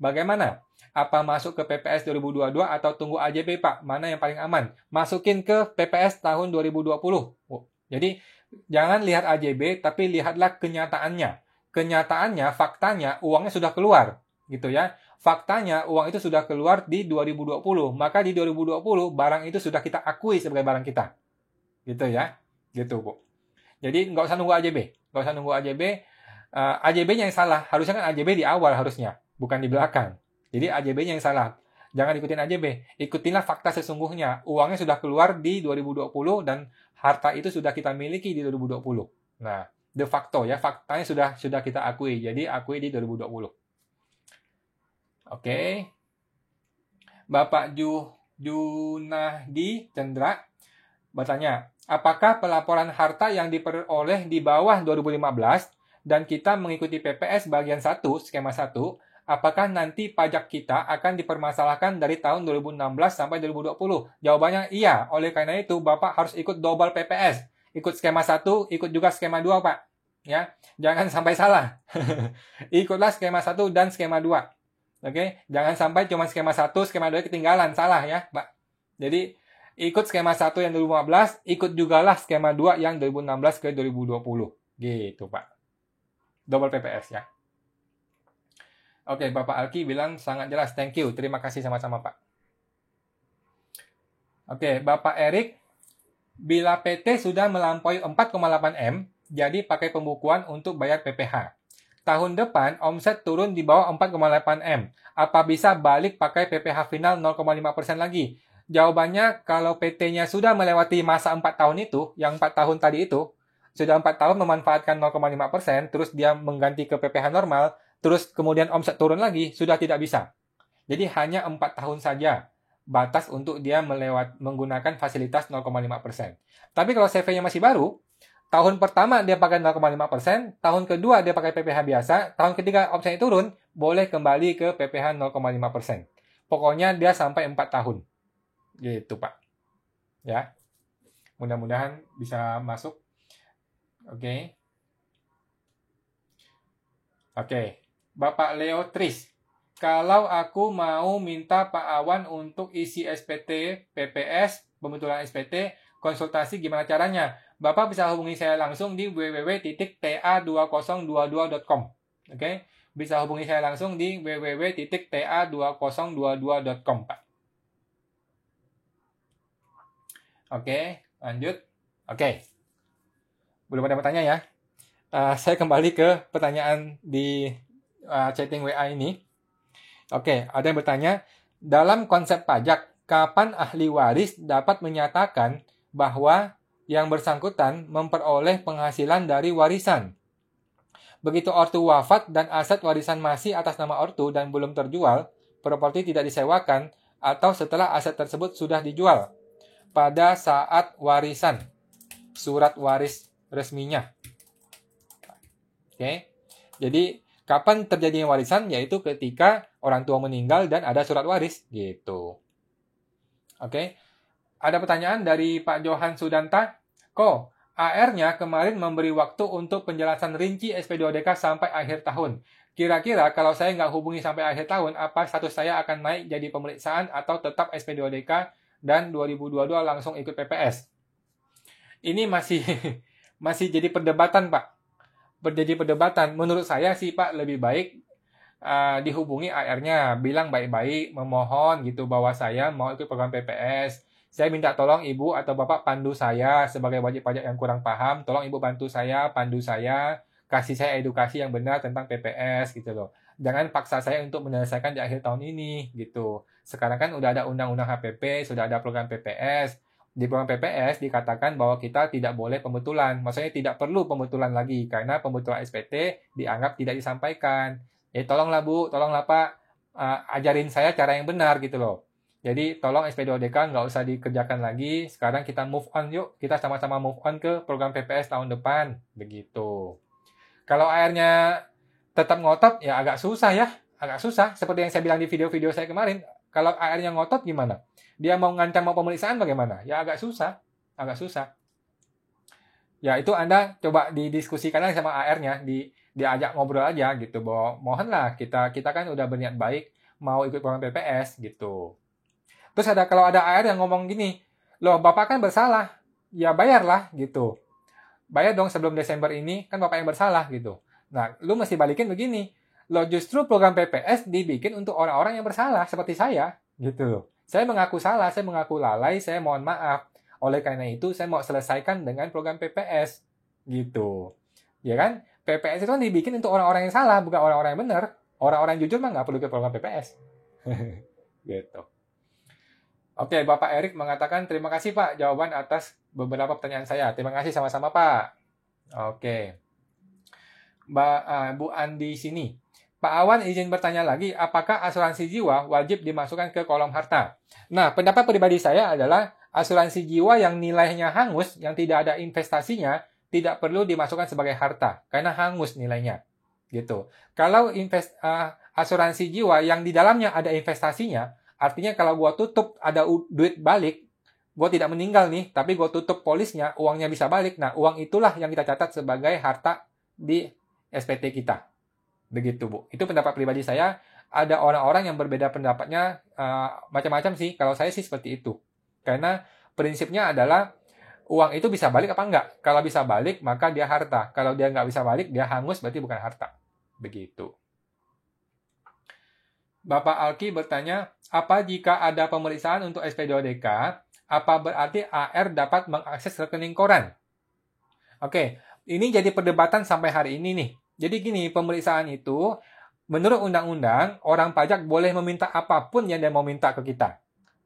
Bagaimana? Apa masuk ke PPS 2022 atau tunggu AJB, Pak? Mana yang paling aman? Masukin ke PPS tahun 2020. Jadi, jangan lihat AJB, tapi lihatlah kenyataannya. Kenyataannya, faktanya, uangnya sudah keluar. Gitu ya. Faktanya, uang itu sudah keluar di 2020. Maka di 2020, barang itu sudah kita akui sebagai barang kita. Gitu ya. Gitu, Bu. Jadi, nggak usah nunggu AJB. Nggak usah nunggu AJB. AJB-nya yang salah. Harusnya kan AJB di awal harusnya. Bukan di belakang. Jadi, AJB-nya yang salah. Jangan ikutin AJB. Ikutinlah fakta sesungguhnya. Uangnya sudah keluar di 2020 dan harta itu sudah kita miliki di 2020. Nah, de facto ya. Faktanya sudah kita akui. Jadi, akui di 2020. Oke. Bapak Junahdi Cendra bertanya, apakah pelaporan harta yang diperoleh di bawah 2015 dan kita mengikuti PPS bagian 1, skema 1, apakah nanti pajak kita akan dipermasalahkan dari tahun 2016 sampai 2020? Jawabannya iya. Oleh karena itu, Bapak harus ikut double PPS. Ikut skema 1, ikut juga skema 2, Pak. Ya, jangan sampai salah. Ikutlah skema 1 dan skema 2. Oke, jangan sampai cuma skema 1, skema 2 ketinggalan, salah ya, Pak. Jadi, ikut skema 1 yang 2015, ikut jugalah skema 2 yang 2016 ke 2020. Gitu, Pak. Double PPS ya. Oke, Bapak Alki bilang sangat jelas. Thank you. Terima kasih sama-sama, Pak. Oke, Bapak Erik, bila PT sudah melampaui 4,8 M, jadi pakai pembukuan untuk bayar PPh. Tahun depan, omset turun di bawah 4,8 M. Apa bisa balik pakai PPh final 0,5% lagi? Jawabannya, kalau PT-nya sudah melewati masa 4 tahun itu, yang 4 tahun tadi itu, sudah 4 tahun memanfaatkan 0,5%, terus dia mengganti ke PPh normal, terus kemudian omset turun lagi, sudah tidak bisa. Jadi hanya 4 tahun saja batas untuk dia menggunakan fasilitas 0,5%. Tapi kalau CV-nya masih baru, tahun pertama dia pakai 0,5%, tahun kedua dia pakai PPh biasa, tahun ketiga omsetnya turun, boleh kembali ke PPh 0,5%. Pokoknya dia sampai 4 tahun. Gitu, Pak. Ya. Mudah-mudahan bisa masuk. Oke. Bapak Leo Tris. Kalau aku mau minta Pak Awan untuk isi SPT, PPS, pembetulan SPT, konsultasi gimana caranya? Bapak bisa hubungi saya langsung di www.ta2022.com. Oke. Bisa hubungi saya langsung di www.ta2022.com, Pak. Oke, lanjut. Oke. Belum ada bertanya ya? Saya kembali ke pertanyaan di chatting WA ini. Oke, ada yang bertanya, dalam konsep pajak, kapan ahli waris dapat menyatakan bahwa yang bersangkutan memperoleh penghasilan dari warisan? Begitu ortu wafat dan aset warisan masih atas nama ortu dan belum terjual, properti tidak disewakan, atau setelah aset tersebut sudah dijual pada saat warisan, surat waris resminya. Oke. Jadi kapan terjadinya warisan? Yaitu ketika orang tua meninggal dan ada surat waris gitu. Oke. Ada pertanyaan dari Pak Johan Sudanta. AR-nya kemarin memberi waktu untuk penjelasan rinci SP2DK sampai akhir tahun. Kira-kira kalau saya nggak hubungi sampai akhir tahun, apa status saya akan naik jadi pemeriksaan atau tetap SP2DK dan 2022 langsung ikut PPS? Ini masih jadi perdebatan, Pak. Jadi perdebatan. Menurut saya sih, Pak, lebih baik dihubungi AR-nya, bilang baik-baik, memohon gitu bahwa saya mau ikut program PPS. Saya minta tolong Ibu atau Bapak pandu saya sebagai wajib pajak yang kurang paham. Tolong Ibu bantu saya, pandu saya, kasih saya edukasi yang benar tentang PPS gitu loh. Jangan paksa saya untuk menyelesaikan di akhir tahun ini gitu. Sekarang kan udah ada undang-undang HPP, sudah ada program PPS. Di program PPS dikatakan bahwa kita tidak boleh pembetulan. Maksudnya tidak perlu pembetulan lagi karena pembetulan SPT dianggap tidak disampaikan. Tolonglah Bu, tolonglah Pak, ajarin saya cara yang benar gitu loh. Jadi tolong SP2DK nggak usah dikerjakan lagi. Sekarang kita move on yuk. Kita sama-sama move on ke program PPS tahun depan. Begitu. Kalau AR-nya tetap ngotot, ya agak susah ya. Agak susah. Seperti yang saya bilang di video-video saya kemarin. Kalau AR-nya ngotot gimana? Dia mau ngancam mau pemeriksaan bagaimana? Ya agak susah. Agak susah. Ya itu Anda coba didiskusikan aja sama AR-nya. Diajak ngobrol aja gitu. Bahwa mohonlah kita kan udah berniat baik mau ikut program PPS gitu. Terus kalau ada AR yang ngomong gini, loh Bapak kan bersalah, ya bayarlah gitu. Bayar dong sebelum Desember ini, kan Bapak yang bersalah gitu. Nah, lu mesti balikin begini, loh justru program PPS dibikin untuk orang-orang yang bersalah, seperti saya, gitu. Saya mengaku salah, saya mengaku lalai, saya mohon maaf. Oleh karena itu, saya mau selesaikan dengan program PPS, gitu. Ya kan? PPS itu kan dibikin untuk orang-orang yang salah, bukan orang-orang yang benar. Orang-orang yang jujur mah nggak perlu ke program PPS. Gitu. Oke, Bapak Erik mengatakan, terima kasih Pak jawaban atas beberapa pertanyaan saya. Terima kasih sama-sama Pak. Oke. Bu Andi sini. Pak Awan izin bertanya lagi, apakah asuransi jiwa wajib dimasukkan ke kolom harta? Nah, pendapat pribadi saya adalah asuransi jiwa yang nilainya hangus, yang tidak ada investasinya, tidak perlu dimasukkan sebagai harta, karena hangus nilainya. Gitu. Kalau asuransi jiwa yang di dalamnya ada investasinya, artinya kalau gue tutup ada duit balik, gue tidak meninggal nih, tapi gue tutup polisnya, uangnya bisa balik. Nah, uang itulah yang kita catat sebagai harta di SPT kita. Begitu, Bu. Itu pendapat pribadi saya. Ada orang-orang yang berbeda pendapatnya, macam-macam sih. Kalau saya sih seperti itu. Karena prinsipnya adalah uang itu bisa balik apa enggak. Kalau bisa balik, maka dia harta. Kalau dia nggak bisa balik, dia hangus, berarti bukan harta. Begitu. Bapak Alki bertanya, apa jika ada pemeriksaan untuk SP2DK, apa berarti AR dapat mengakses rekening koran? Oke, ini jadi perdebatan sampai hari ini nih. Jadi gini, pemeriksaan itu, menurut undang-undang, orang pajak boleh meminta apapun yang dia mau minta ke kita.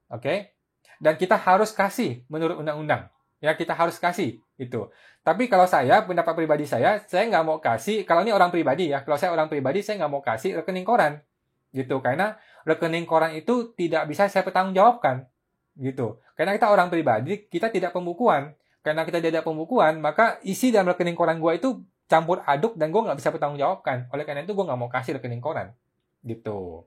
Oke? Dan kita harus kasih menurut undang-undang. Ya, kita harus kasih. Gitu. Tapi kalau saya, pendapat pribadi saya nggak mau kasih, kalau ini orang pribadi ya, kalau saya orang pribadi, saya nggak mau kasih rekening koran. Gitu, karena rekening koran itu tidak bisa saya pertanggungjawabkan. Gitu. Karena kita orang pribadi, kita tidak pembukuan. Karena kita tidak pembukuan, maka isi dalam rekening koran gue itu campur aduk dan gue nggak bisa pertanggungjawabkan. Oleh karena itu gue nggak mau kasih rekening koran. Gitu.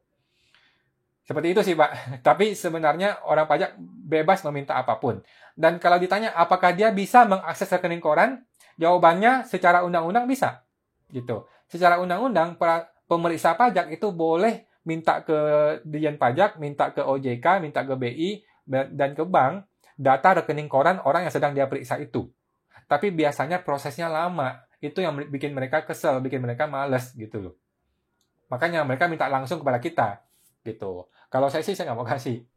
Seperti itu sih Pak. Tapi sebenarnya orang pajak bebas meminta apapun. Dan kalau ditanya apakah dia bisa mengakses rekening koran, jawabannya secara undang-undang bisa. Gitu. Secara undang-undang pemeriksa pajak itu boleh minta ke Dirjen Pajak, minta ke OJK, minta ke BI dan ke bank data rekening koran orang yang sedang dia periksa itu. Tapi biasanya prosesnya lama. Itu yang bikin mereka kesel, bikin mereka males gitu loh. Makanya mereka minta langsung kepada kita. Gitu. Kalau saya sih, saya nggak mau kasih.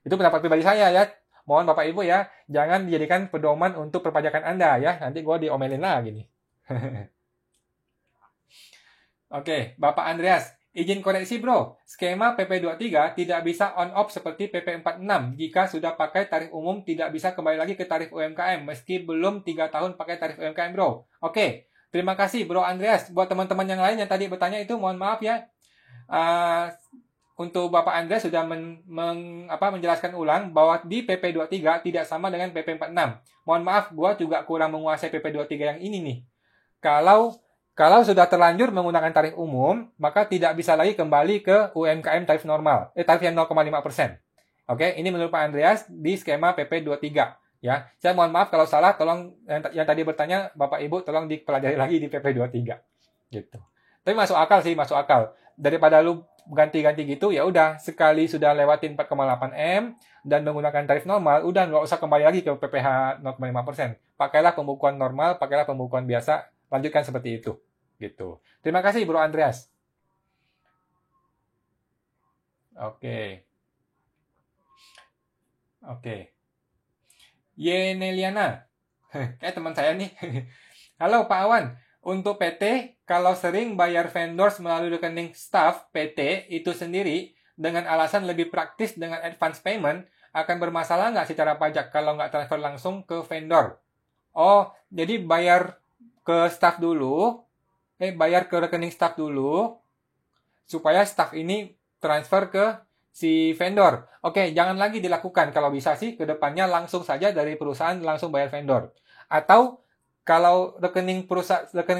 Itu pendapat pribadi saya ya. Mohon Bapak Ibu ya, jangan dijadikan pedoman untuk perpajakan Anda ya. Nanti gue diomelin lagi nih. Oke, Bapak Andreas. Izin koreksi bro, skema PP23 tidak bisa on-off seperti PP46. Jika sudah pakai tarif umum, tidak bisa kembali lagi ke tarif UMKM, meski belum 3 tahun pakai tarif UMKM bro. Oke, terima kasih bro Andreas. Buat teman-teman yang lain yang tadi bertanya itu, mohon maaf ya. Untuk Bapak Andreas sudah menjelaskan ulang bahwa di PP23 tidak sama dengan PP46. Mohon maaf, gua juga kurang menguasai PP23 yang ini nih. Kalau sudah terlanjur menggunakan tarif umum, maka tidak bisa lagi kembali ke UMKM tarif normal, tarif yang 0,5%. Oke, ini menurut Pak Andreas di skema PP23. Ya, saya mohon maaf kalau salah, tolong yang tadi bertanya Bapak Ibu tolong dipelajari lagi di PP23. Gitu. Tapi masuk akal sih, masuk akal. Daripada lu ganti-ganti gitu, ya udah sekali sudah lewatin 4,8 M dan menggunakan tarif normal, udah nggak usah kembali lagi ke PPh 0,5%. Pakailah pembukuan normal, pakailah pembukuan biasa, lanjutkan seperti itu. Gitu. Terima kasih Bro Andreas. Oke. Yeneliana. Kayak teman saya nih. Halo Pak Awan. Untuk PT, kalau sering bayar vendors melalui rekening staff PT itu sendiri dengan alasan lebih praktis dengan advance payment, akan bermasalah nggak secara pajak kalau nggak transfer langsung ke vendor? Oh, jadi bayar ke staff dulu, bayar ke rekening staff dulu, supaya staff ini transfer ke si vendor. Oke, jangan lagi dilakukan. Kalau bisa sih, ke depannya langsung saja dari perusahaan langsung bayar vendor. Atau, kalau rekening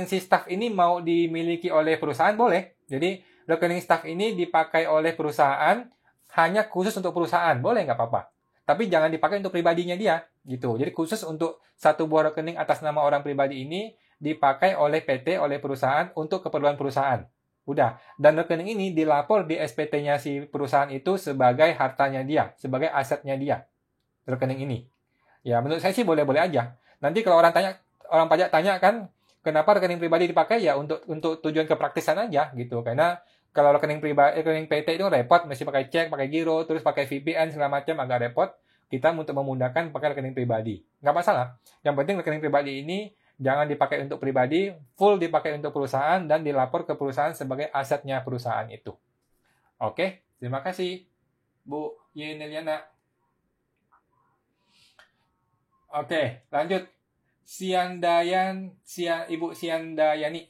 si staff ini mau dimiliki oleh perusahaan, boleh. Jadi, rekening staff ini dipakai oleh perusahaan, hanya khusus untuk perusahaan. Boleh, nggak apa-apa. Tapi jangan dipakai untuk pribadinya dia. Gitu. Jadi, khusus untuk satu buah rekening atas nama orang pribadi ini, dipakai oleh PT, oleh perusahaan, untuk keperluan perusahaan. Udah. Dan rekening ini dilapor di SPT-nya si perusahaan itu sebagai hartanya dia, sebagai asetnya dia. Rekening ini. Ya, menurut saya sih boleh-boleh aja. Nanti kalau orang pajak tanya kan, kenapa rekening pribadi dipakai? Ya untuk tujuan kepraktisan aja gitu. Karena kalau rekening PT itu repot, mesti pakai cek, pakai giro, terus pakai VPN segala macam, agak repot. Kita untuk memudahkan pakai rekening pribadi. Nggak masalah. Yang penting rekening pribadi ini jangan dipakai untuk pribadi, full dipakai untuk perusahaan, dan dilapor ke perusahaan sebagai asetnya perusahaan itu. Oke, terima kasih, Bu Yeneliana. Oke, lanjut. Ibu Siandayani.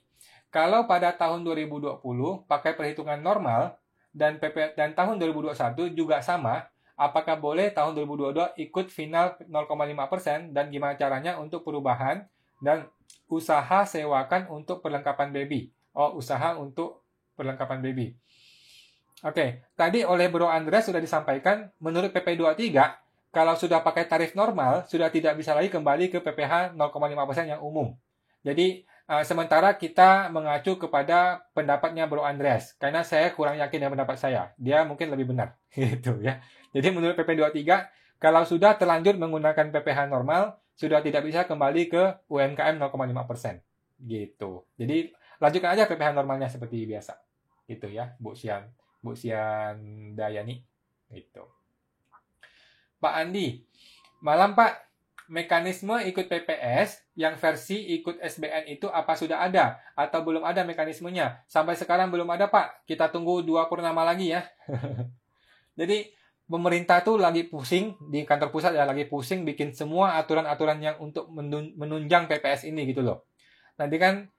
Kalau pada tahun 2020 pakai perhitungan normal, dan tahun 2021 juga sama, apakah boleh tahun 2022 ikut final 0,5% dan gimana caranya untuk perubahan dan usaha sewakan untuk perlengkapan baby. Usaha untuk perlengkapan baby. Oke, tadi oleh Bro Andreas sudah disampaikan, menurut PP23, kalau sudah pakai tarif normal, sudah tidak bisa lagi kembali ke PPh 0,5% yang umum. Jadi, sementara kita mengacu kepada pendapatnya Bro Andreas, karena saya kurang yakin dengan pendapat saya. Dia mungkin lebih benar. Gitu ya. Jadi, menurut PP23, kalau sudah terlanjur menggunakan PPh normal, sudah tidak bisa kembali ke UMKM 0,5%. Gitu. Jadi, lanjutkan aja PPh normalnya seperti biasa. Gitu ya, Bu Siandayani. Gitu. Pak Andi, malam Pak. Mekanisme ikut PPS yang versi ikut SBN itu apa sudah ada? Atau belum ada mekanismenya? Sampai sekarang belum ada Pak. Kita tunggu 2 purnama lagi ya. Jadi, pemerintah tuh lagi pusing, di kantor pusat ya lagi pusing bikin semua aturan-aturan yang untuk menunjang PPS ini gitu loh. Nanti kan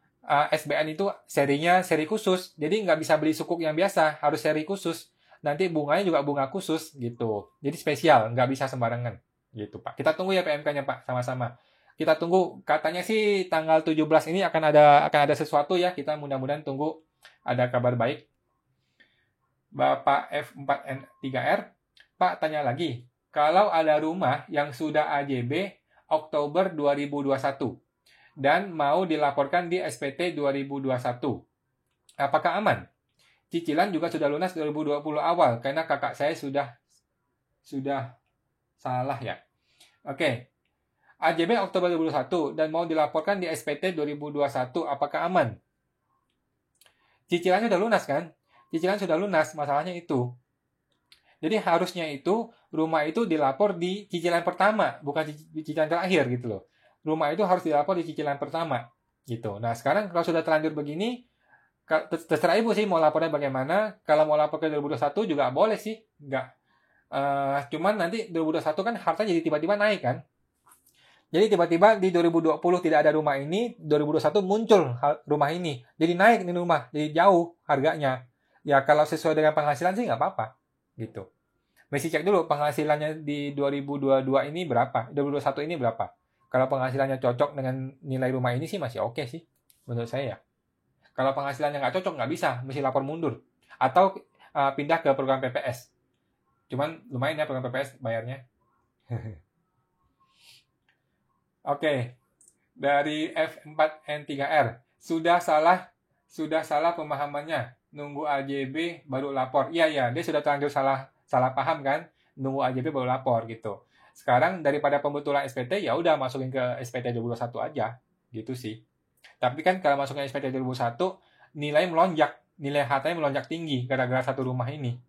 SBN itu serinya seri khusus, jadi nggak bisa beli sukuk yang biasa, harus seri khusus. Nanti bunganya juga bunga khusus gitu. Jadi spesial, nggak bisa sembarangan gitu Pak. Kita tunggu ya PMK-nya Pak, sama-sama. Kita tunggu, katanya sih tanggal 17 ini akan ada sesuatu ya. Kita mudah-mudahan tunggu ada kabar baik. Bapak F4N3R, Pak tanya lagi, kalau ada rumah yang sudah AJB Oktober 2021 dan mau dilaporkan di SPT 2021. Apakah aman? Cicilan juga sudah lunas 2020 awal karena kakak saya sudah salah ya. Oke. AJB Oktober 2021 dan mau dilaporkan di SPT 2021, apakah aman? Cicilannya sudah lunas kan? Cicilan sudah lunas, masalahnya itu. Jadi harusnya itu rumah itu dilapor di cicilan pertama, bukan cicilan terakhir gitu loh. Rumah itu harus dilapor di cicilan pertama gitu. Nah, sekarang kalau sudah terlanjur begini, terserah ibu sih mau lapornya bagaimana. Kalau mau lapor ke 2021 juga boleh sih, enggak. Cuman nanti 2021 kan harta jadi tiba-tiba naik kan. Jadi tiba-tiba di 2020 tidak ada rumah ini, 2021 muncul rumah ini. Jadi naik nih rumah, jadi jauh harganya. Ya kalau sesuai dengan penghasilan sih nggak apa-apa. Gitu. Mesti cek dulu penghasilannya di 2022 ini berapa, 2021 ini berapa. Kalau penghasilannya cocok dengan nilai rumah ini sih masih oke sih, menurut saya. Kalau penghasilannya nggak cocok, nggak bisa, mesti lapor mundur. Atau pindah ke program PPS. Cuman lumayan ya program PPS bayarnya. Oke, dari F4N3R. Sudah salah pemahamannya. Nunggu AJB baru lapor. Iya, dia sudah terlanjur salah paham kan, nunggu AJB baru lapor gitu. Sekarang daripada pembetulan SPT ya udah masukin ke SPT 2021 aja gitu sih. Tapi kan kalau masukin SPT 2021 nilai hartanya melonjak tinggi gara-gara satu rumah ini.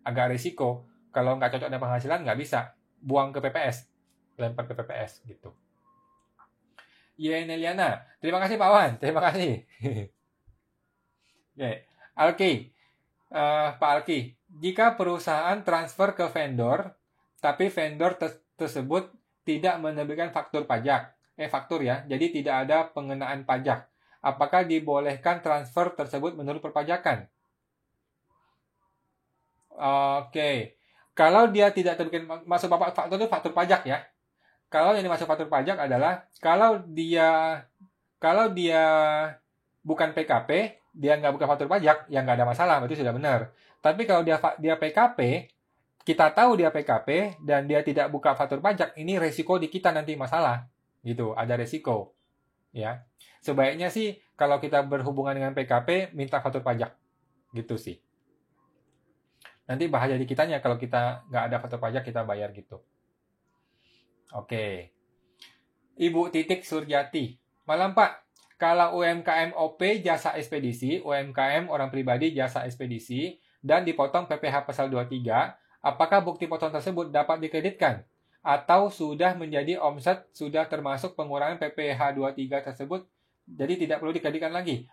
Agak risiko. Kalau nggak cocok dengan penghasilan nggak bisa, buang ke PPS, lempar ke PPS gitu. Neliana, terima kasih Pak Wan, terima kasih. Alki, Pak Alki, jika perusahaan transfer ke vendor, tapi vendor tersebut tidak menerbitkan faktur ya, jadi tidak ada pengenaan pajak. Apakah dibolehkan transfer tersebut menurut perpajakan? Oke, kalau dia tidak terbitkan, maksud Bapak faktur itu faktur pajak ya. Kalau yang dimaksud faktur pajak adalah kalau dia bukan PKP, dia nggak buka faktur pajak, ya nggak ada masalah, berarti sudah benar. Tapi kalau dia PKP, kita tahu dia PKP dan dia tidak buka faktur pajak, ini resiko di kita nanti masalah, gitu, ada resiko, ya. Sebaiknya sih kalau kita berhubungan dengan PKP, minta faktur pajak, gitu sih. Nanti bahaya di kitanya kalau kita nggak ada faktur pajak kita bayar gitu. Oke. Ibu Titik Surjati. Malam Pak, kalau UMKM OP jasa ekspedisi, UMKM orang pribadi jasa ekspedisi, dan dipotong PPh pasal 23, apakah bukti potong tersebut dapat dikreditkan? Atau sudah menjadi omset, sudah termasuk pengurangan PPh 23 tersebut, jadi tidak perlu dikreditkan lagi?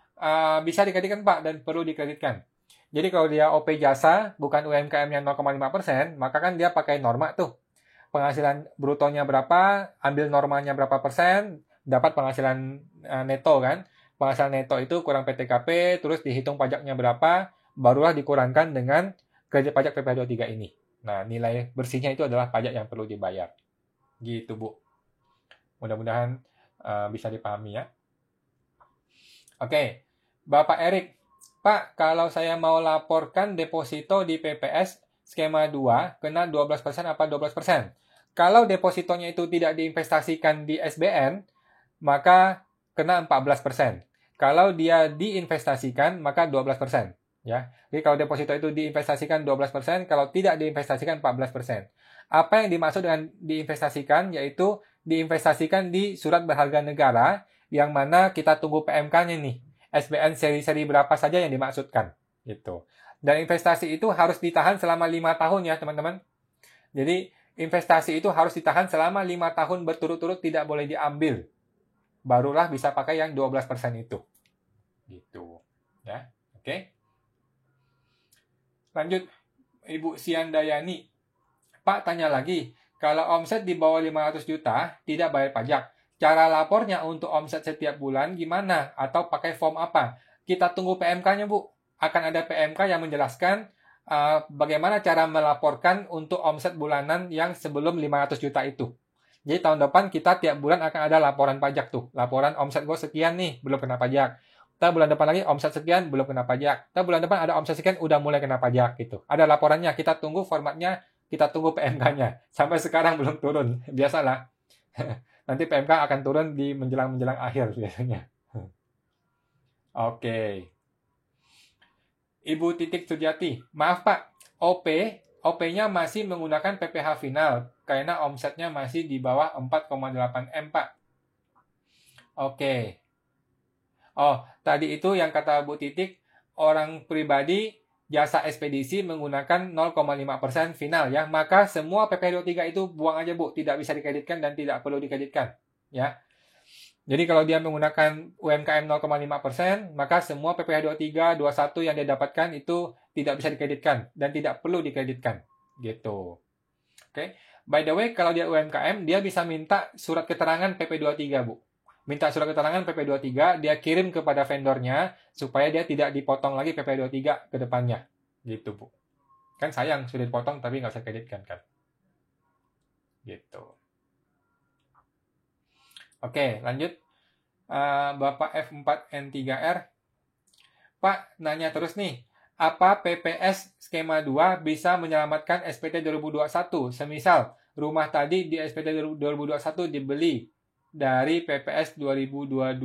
Bisa dikreditkan Pak, dan perlu dikreditkan. Jadi kalau dia OP jasa, bukan UMKM yang 0,5%, maka kan dia pakai norma tuh. Penghasilan brutonya berapa, ambil normanya berapa persen, dapat penghasilan neto kan. Penghasilan neto itu kurang PTKP, terus dihitung pajaknya berapa, barulah dikurangkan dengan kredit pajak PPh 23 ini. Nah, nilai bersihnya itu adalah pajak yang perlu dibayar. Gitu, Bu. Mudah-mudahan bisa dipahami ya. Oke, Bapak Erik. Pak, kalau saya mau laporkan deposito di PPS skema 2, kena 12% apa 12%? Kalau depositonya itu tidak diinvestasikan di SBN, maka kena 14%. Kalau dia diinvestasikan, maka 12%. Ya. Jadi kalau deposito itu diinvestasikan 12%, kalau tidak diinvestasikan 14%. Apa yang dimaksud dengan diinvestasikan? Yaitu diinvestasikan di surat berharga negara, yang mana kita tunggu PMK-nya nih. SBN seri-seri berapa saja yang dimaksudkan. Gitu. Dan investasi itu harus ditahan selama 5 tahun ya teman-teman. Jadi investasi itu harus ditahan selama 5 tahun berturut-turut, tidak boleh diambil. Barulah bisa pakai yang 12% itu. Gitu. Ya, oke. Lanjut, Ibu Siandayani. Pak, tanya lagi. Kalau omset di bawah 500 juta, tidak bayar pajak. Cara lapornya untuk omset setiap bulan gimana? Atau pakai form apa? Kita tunggu PMK-nya, Bu. Akan ada PMK yang menjelaskan bagaimana cara melaporkan untuk omset bulanan yang sebelum 500 juta itu. Jadi tahun depan kita tiap bulan akan ada laporan pajak tuh. Laporan omset gue sekian nih, belum kena pajak. Kita bulan depan lagi omset sekian, belum kena pajak. Kita bulan depan ada omset sekian, udah mulai kena pajak gitu. Ada laporannya, kita tunggu formatnya kita tunggu PMK-nya. Sampai sekarang belum turun. Biasalah. Nanti PMK akan turun di menjelang akhir biasanya. Oke. Ibu Titik Sujati, maaf Pak, OP-nya masih menggunakan PPh final karena omsetnya masih di bawah 4,8 M Pak. Oke. Oh, tadi itu yang kata Bu Titik, orang pribadi jasa ekspedisi menggunakan 0,5% final ya. Maka semua PPh 23 itu buang aja Bu, tidak bisa dikreditkan dan tidak perlu dikreditkan ya. Jadi kalau dia menggunakan UMKM 0,5%, maka semua PPh 23, 21 yang dia dapatkan itu tidak bisa dikreditkan dan tidak perlu dikreditkan gitu. Oke. By the way, kalau dia UMKM, dia bisa minta surat keterangan PP 23, Bu. Minta surat keterangan PP 23, dia kirim kepada vendornya supaya dia tidak dipotong lagi PP 23 ke depannya. Gitu, Bu. Kan sayang sudah dipotong tapi nggak usah kreditkan kan. Gitu. Oke, lanjut. Bapak F4N3R. Pak, nanya terus nih. Apa PPS skema 2 bisa menyelamatkan SPT 2021? Semisal, rumah tadi di SPT 2021 dibeli dari PPS 2022.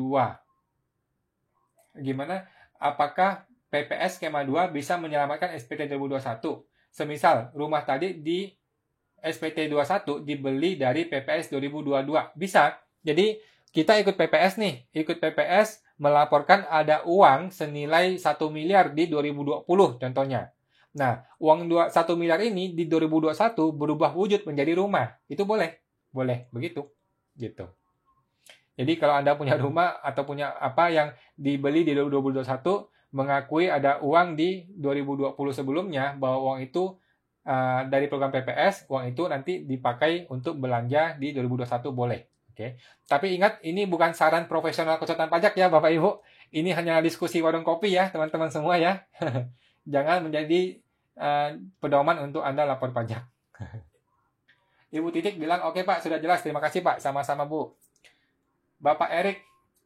Gimana? Apakah PPS skema 2 bisa menyelamatkan SPT 2021? Semisal, rumah tadi di SPT 21 dibeli dari PPS 2022. Bisa. Jadi, kita ikut PPS nih. Ikut PPS melaporkan ada uang senilai 1 miliar di 2020 contohnya. Nah, uang 1 miliar ini di 2021 berubah wujud menjadi rumah. Itu boleh. Boleh, begitu. Gitu. Jadi kalau Anda punya rumah atau punya apa yang dibeli di 2021, mengakui ada uang di 2020 sebelumnya, bahwa uang itu dari program PPS, uang itu nanti dipakai untuk belanja di 2021 boleh. Oke. Tapi ingat, ini bukan saran profesional konsultan pajak ya Bapak Ibu. Ini hanya diskusi warung kopi ya teman-teman semua ya. Jangan menjadi pedoman untuk Anda lapor pajak. Ibu Titik bilang, oke Pak, sudah jelas. Terima kasih Pak. Sama-sama Bu. Bapak Erik,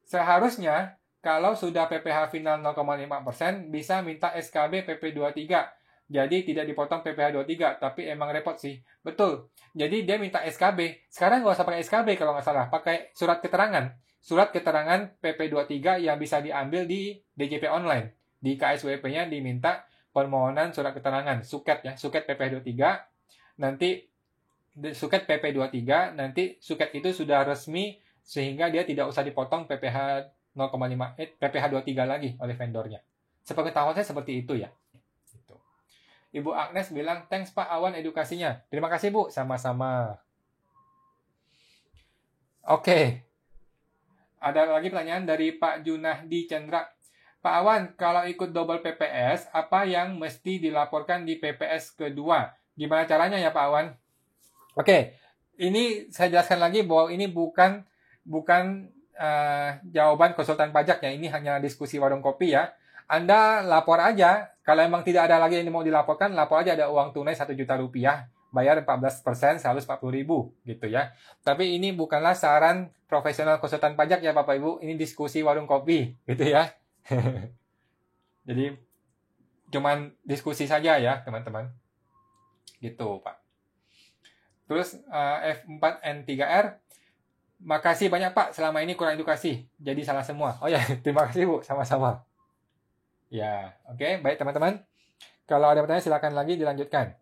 seharusnya kalau sudah PPh final 0,5% bisa minta SKB PP 23. Jadi tidak dipotong PPh 23, tapi emang repot sih. Betul. Jadi dia minta SKB. Sekarang nggak usah pakai SKB kalau nggak salah. Pakai surat keterangan. Surat keterangan PP 23 yang bisa diambil di DJP online. Di KSWP-nya diminta permohonan surat keterangan. Suket ya. Suket PPh 23. Nanti suket PP 23. Nanti suket itu sudah resmi sehingga dia tidak usah dipotong PPh 0,5 PPh 23 lagi oleh vendornya. Sepengetahuan saya seperti itu ya. Gitu. Ibu Agnes bilang, thanks Pak Awan edukasinya. Terima kasih Bu, sama-sama. Oke. Ada lagi pertanyaan dari Pak Junahdi Chandra. Pak Awan, kalau ikut double PPS, apa yang mesti dilaporkan di PPS kedua? Gimana caranya ya Pak Awan? Oke. Ini saya jelaskan lagi bahwa ini bukan jawaban konsultan pajak ya. Ini hanya diskusi warung kopi ya. Anda lapor aja. Kalau emang tidak ada lagi yang mau dilaporkan, lapor aja ada uang tunai 1 juta rupiah. Bayar 14%, 140.000 gitu ya. Tapi ini bukanlah saran profesional konsultan pajak ya Bapak Ibu. Ini diskusi warung kopi gitu ya. Jadi cuman diskusi saja ya teman-teman. Gitu Pak. Terus F4N3R. Makasih banyak Pak, selama ini kurang edukasi. Jadi salah semua. Oh ya, terima kasih Bu, sama-sama. Ya, oke, baik teman-teman. Kalau ada pertanyaan silakan lagi dilanjutkan.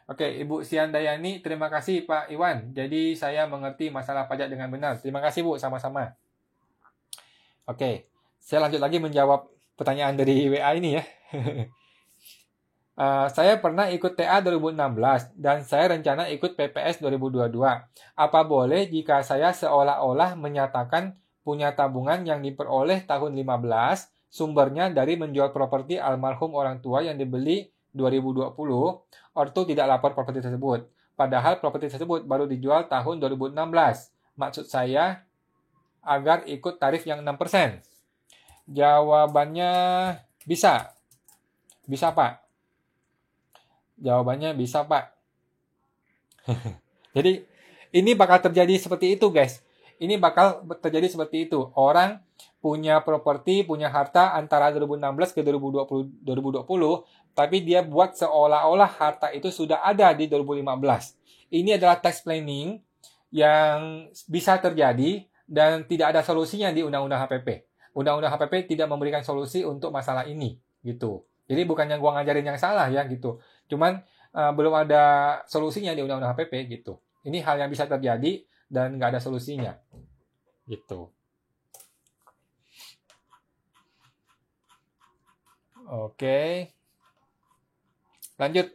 Oke, Ibu Siandayani, terima kasih Pak Iwan. Jadi saya mengerti masalah pajak dengan benar. Terima kasih Bu, sama-sama. Oke, saya lanjut lagi menjawab pertanyaan dari WA ini ya. Saya pernah ikut TA 2016 dan saya rencana ikut PPS 2022. Apa boleh jika saya seolah-olah menyatakan punya tabungan yang diperoleh tahun 15, sumbernya dari menjual properti almarhum orang tua yang dibeli 2020, ortu tidak lapor properti tersebut. Padahal properti tersebut baru dijual tahun 2016. Maksud saya agar ikut tarif yang 6%. Jawabannya bisa. Bisa Pak. Jawabannya bisa, Pak. Jadi, ini bakal terjadi seperti itu, guys. Ini bakal terjadi seperti itu. Orang punya properti, punya harta antara 2016 ke 2020, tapi dia buat seolah-olah harta itu sudah ada di 2015. Ini adalah tax planning yang bisa terjadi dan tidak ada solusinya di Undang-Undang HPP. Undang-Undang HPP tidak memberikan solusi untuk masalah ini, gitu. Jadi bukannya gua ngajarin yang salah ya, gitu. Cuman belum ada solusinya di Undang-Undang HPP, gitu. Ini hal yang bisa terjadi dan nggak ada solusinya, gitu. Oke, lanjut.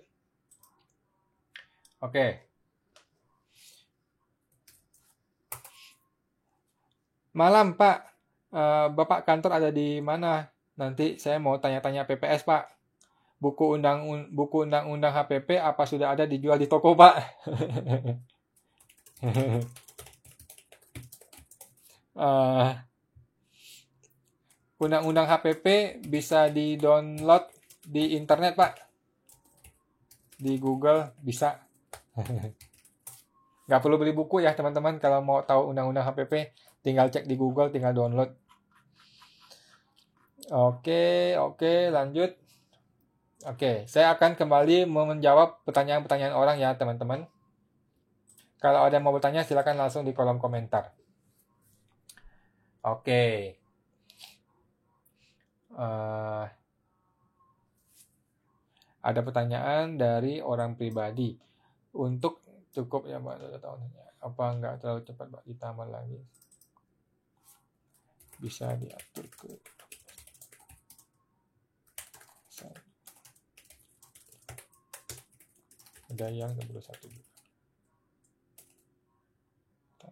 Oke. Malam, Pak. Bapak kantor ada di mana? Nanti saya mau tanya-tanya PPS, Pak. Buku undang-undang HPP apa sudah ada dijual di toko, Pak? Undang-undang HPP bisa di-download di internet, Pak. Di Google bisa. Nggak perlu beli buku ya, teman-teman. Kalau mau tahu undang-undang HPP, tinggal cek di Google, tinggal download. Oke, lanjut. Oke, saya akan kembali menjawab pertanyaan-pertanyaan orang ya, teman-teman. Kalau ada yang mau bertanya, silakan langsung di kolom komentar. Oke. Ada pertanyaan dari orang pribadi. Untuk cukup ya, Pak, 2 tahun. Apa nggak terlalu cepat, Pak, ditambah lagi? Bisa diatur ke... Ada yang 21 juga.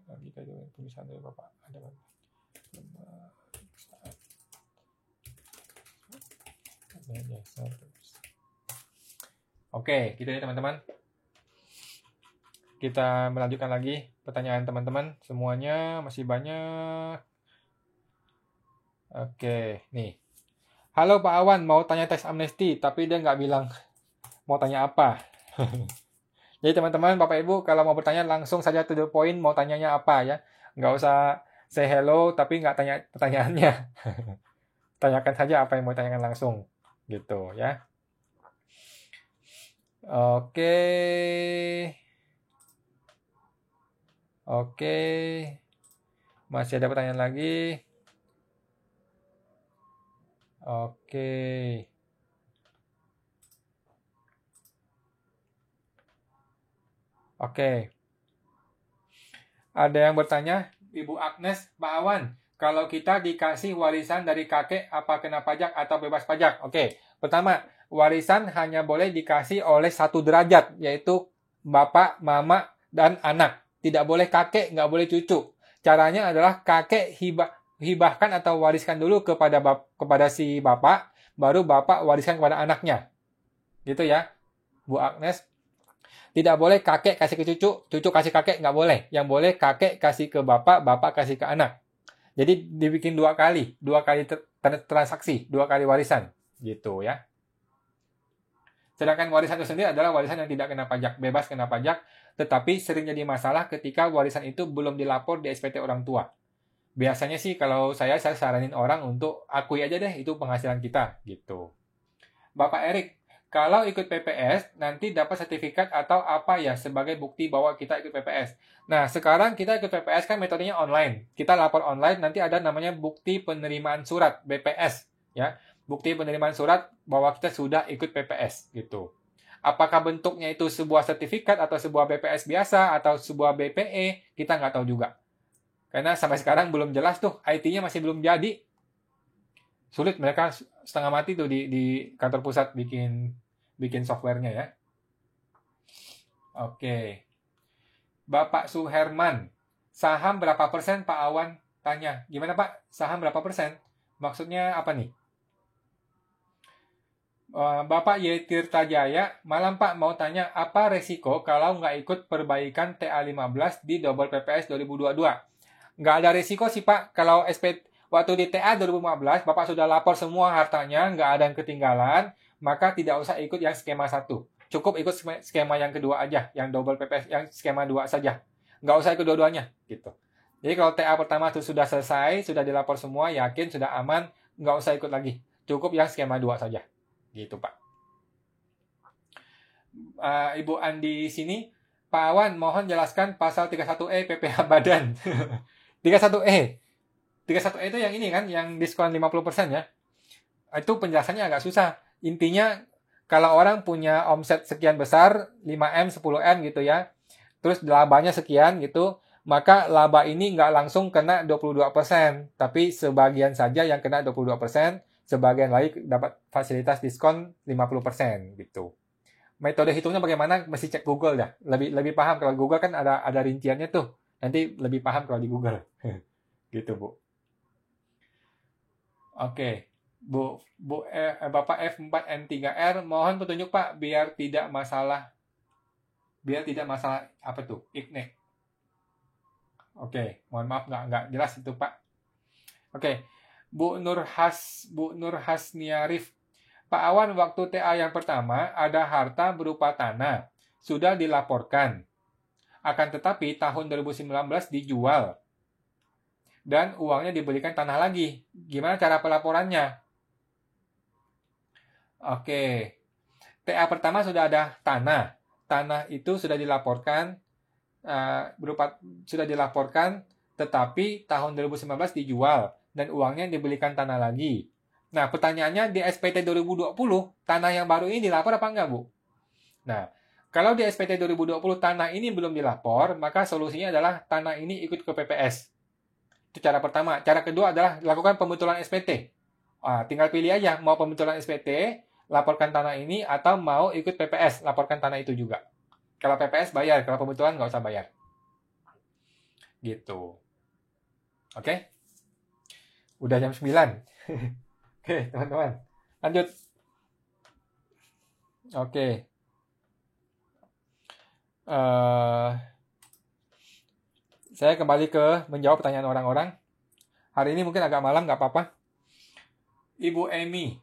Lagi tadi tulisan dari Bapak. Ada Bapak. Oke, gitu ya teman-teman. Kita melanjutkan lagi pertanyaan teman-teman. Semuanya masih banyak. Oke, nih. Halo Pak Awan, mau tanya teks amnesti, tapi dia nggak bilang mau tanya apa. Jadi teman-teman, Bapak Ibu, kalau mau bertanya langsung saja to the point, mau tanyanya apa ya. Nggak usah say hello, tapi nggak tanya pertanyaannya. Tanyakan saja apa yang mau tanyakan langsung. Gitu ya. Oke. Masih ada pertanyaan lagi? Oke. Ada yang bertanya, Ibu Agnes, Pak Awan, kalau kita dikasih warisan dari kakek, apa kena pajak atau bebas pajak? Oke, pertama, warisan hanya boleh dikasih oleh 1 derajat, yaitu bapak, mama, dan anak. Tidak boleh kakek, nggak boleh cucu. Caranya adalah kakek hibahkan atau wariskan dulu kepada si bapak, baru bapak wariskan kepada anaknya. Gitu ya, Bu Agnes. Tidak boleh kakek kasih ke cucu, cucu kasih kakek, nggak boleh. Yang boleh kakek kasih ke bapak, bapak kasih ke anak. Jadi dibikin 2 kali transaksi, 2 kali warisan, gitu ya. Sedangkan warisan itu sendiri adalah warisan yang tidak kena pajak, bebas kena pajak, tetapi sering jadi masalah ketika warisan itu belum dilapor di SPT orang tua. Biasanya sih kalau saya saranin orang untuk akui aja deh itu penghasilan kita, gitu. Bapak Erik, kalau ikut PPS, nanti dapat sertifikat atau apa ya sebagai bukti bahwa kita ikut PPS. Nah, sekarang kita ikut PPS kan metodenya online. Kita lapor online, nanti ada namanya bukti penerimaan surat, BPS. Ya, bukti penerimaan surat bahwa kita sudah ikut PPS. Gitu. Apakah bentuknya itu sebuah sertifikat atau sebuah BPS biasa atau sebuah BPE, kita nggak tahu juga. Karena sampai sekarang belum jelas tuh, IT-nya masih belum jadi. Sulit, mereka setengah mati tuh di kantor pusat bikin softwarenya ya. Oke. Bapak Suherman, saham berapa persen Pak Awan? Tanya, gimana Pak? Saham berapa persen? Maksudnya apa nih? Bapak Yetirta Jaya, malam Pak, mau tanya apa resiko kalau nggak ikut perbaikan TA15 di double PPS 2022? Nggak ada resiko sih Pak, kalau waktu di TA 2015, Bapak sudah lapor semua hartanya, nggak ada yang ketinggalan, maka tidak usah ikut yang skema 1. Cukup ikut skema yang kedua aja, yang double PPS, yang skema 2 saja. Nggak usah ikut dua-duanya, gitu. Jadi kalau TA pertama itu sudah selesai, sudah dilapor semua, yakin, sudah aman, nggak usah ikut lagi. Cukup yang skema 2 saja. Gitu, Pak. Ibu Andi sini, Pak Awan, mohon jelaskan pasal 31E PPh Badan. 31E. 31E itu yang ini kan, yang diskon 50% ya. Itu penjelasannya agak susah. Intinya, kalau orang punya omset sekian besar, 5M, 10M gitu ya, terus labanya sekian gitu, maka laba ini nggak langsung kena 22%, tapi sebagian saja yang kena 22%, sebagian lagi dapat fasilitas diskon 50% gitu. Metode hitungnya bagaimana mesti cek Google dah. Lebih paham kalau Google kan ada rinciannya tuh. Nanti lebih paham kalau di Google. Gitu, Bu. Oke. Bapak F4N3R, mohon petunjuk Pak biar tidak masalah apa tuh? IGNE. Oke, mohon maaf nggak jelas itu Pak. Oke, Bu Nur Hasniarif. Pak Awan, waktu TA yang pertama ada harta berupa tanah. Sudah dilaporkan. Akan tetapi tahun 2019 dijual. Dan uangnya dibelikan tanah lagi. Gimana cara pelaporannya? Oke. TA pertama sudah ada tanah. Tanah itu sudah dilaporkan sudah dilaporkan, tetapi tahun 2019 dijual dan uangnya dibelikan tanah lagi. Nah, pertanyaannya di SPT 2020, tanah yang baru ini dilapor apa enggak, Bu? Nah, kalau di SPT 2020 tanah ini belum dilapor, maka solusinya adalah tanah ini ikut ke PPS. Itu cara pertama. Cara kedua adalah lakukan pembetulan SPT. Tinggal pilih aja, mau pembetulan SPT, laporkan tanah ini, atau mau ikut PPS, laporkan tanah itu juga. Kalau PPS bayar, kalau pembetulan nggak usah bayar. Gitu. Oke? Udah jam 9. Oke, teman-teman. Lanjut. Oke. Saya kembali ke menjawab pertanyaan orang-orang. Hari ini mungkin agak malam, nggak apa-apa. Ibu Emi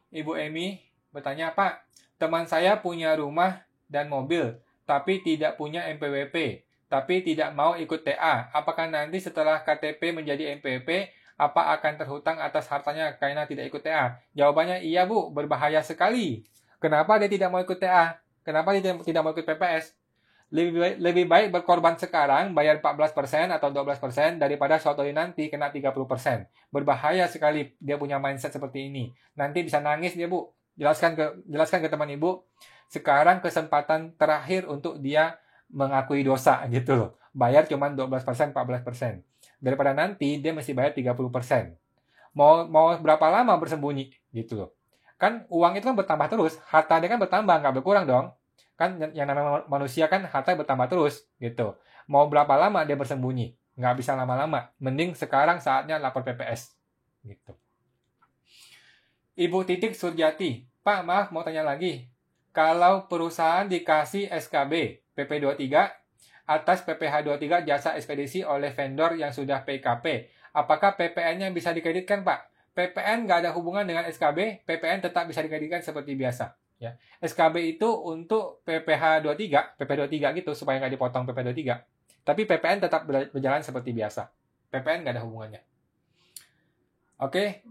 bertanya, Pak, teman saya punya rumah dan mobil, tapi tidak punya MPWP, tapi tidak mau ikut TA. Apakah nanti setelah KTP menjadi MPWP, apa akan terhutang atas hartanya karena tidak ikut TA? Jawabannya, iya Bu, berbahaya sekali. Kenapa dia tidak mau ikut TA? Kenapa dia tidak mau ikut PPS? Lebih baik berkorban sekarang, bayar 14% atau 12% daripada suatu hari nanti kena 30%. Berbahaya sekali dia punya mindset seperti ini. Nanti bisa nangis dia, Bu. Jelaskan ke teman Ibu, sekarang kesempatan terakhir untuk dia mengakui dosa gitu loh. Bayar cuma 12%, 14%. Daripada nanti dia mesti bayar 30%. Mau berapa lama bersembunyi gitu loh. Kan uang itu kan bertambah terus, harta dia kan bertambah, nggak berkurang dong. Kan yang namanya manusia kan harta bertambah terus gitu. Mau berapa lama dia bersembunyi? Nggak bisa lama-lama. Mending sekarang saatnya lapor PPS. Gitu. Ibu Titik Surjati, Pak maaf mau tanya lagi. Kalau perusahaan dikasih SKB PP23 atas PPh 23 jasa ekspedisi oleh vendor yang sudah PKP, apakah PPN-nya bisa dikreditkan Pak? PPN nggak ada hubungan dengan SKB, PPN tetap bisa dikreditkan seperti biasa. Ya. SKB itu untuk PPh 23, PP 23 gitu supaya nggak dipotong PP 23. Tapi PPN tetap berjalan seperti biasa. PPN nggak ada hubungannya. Oke,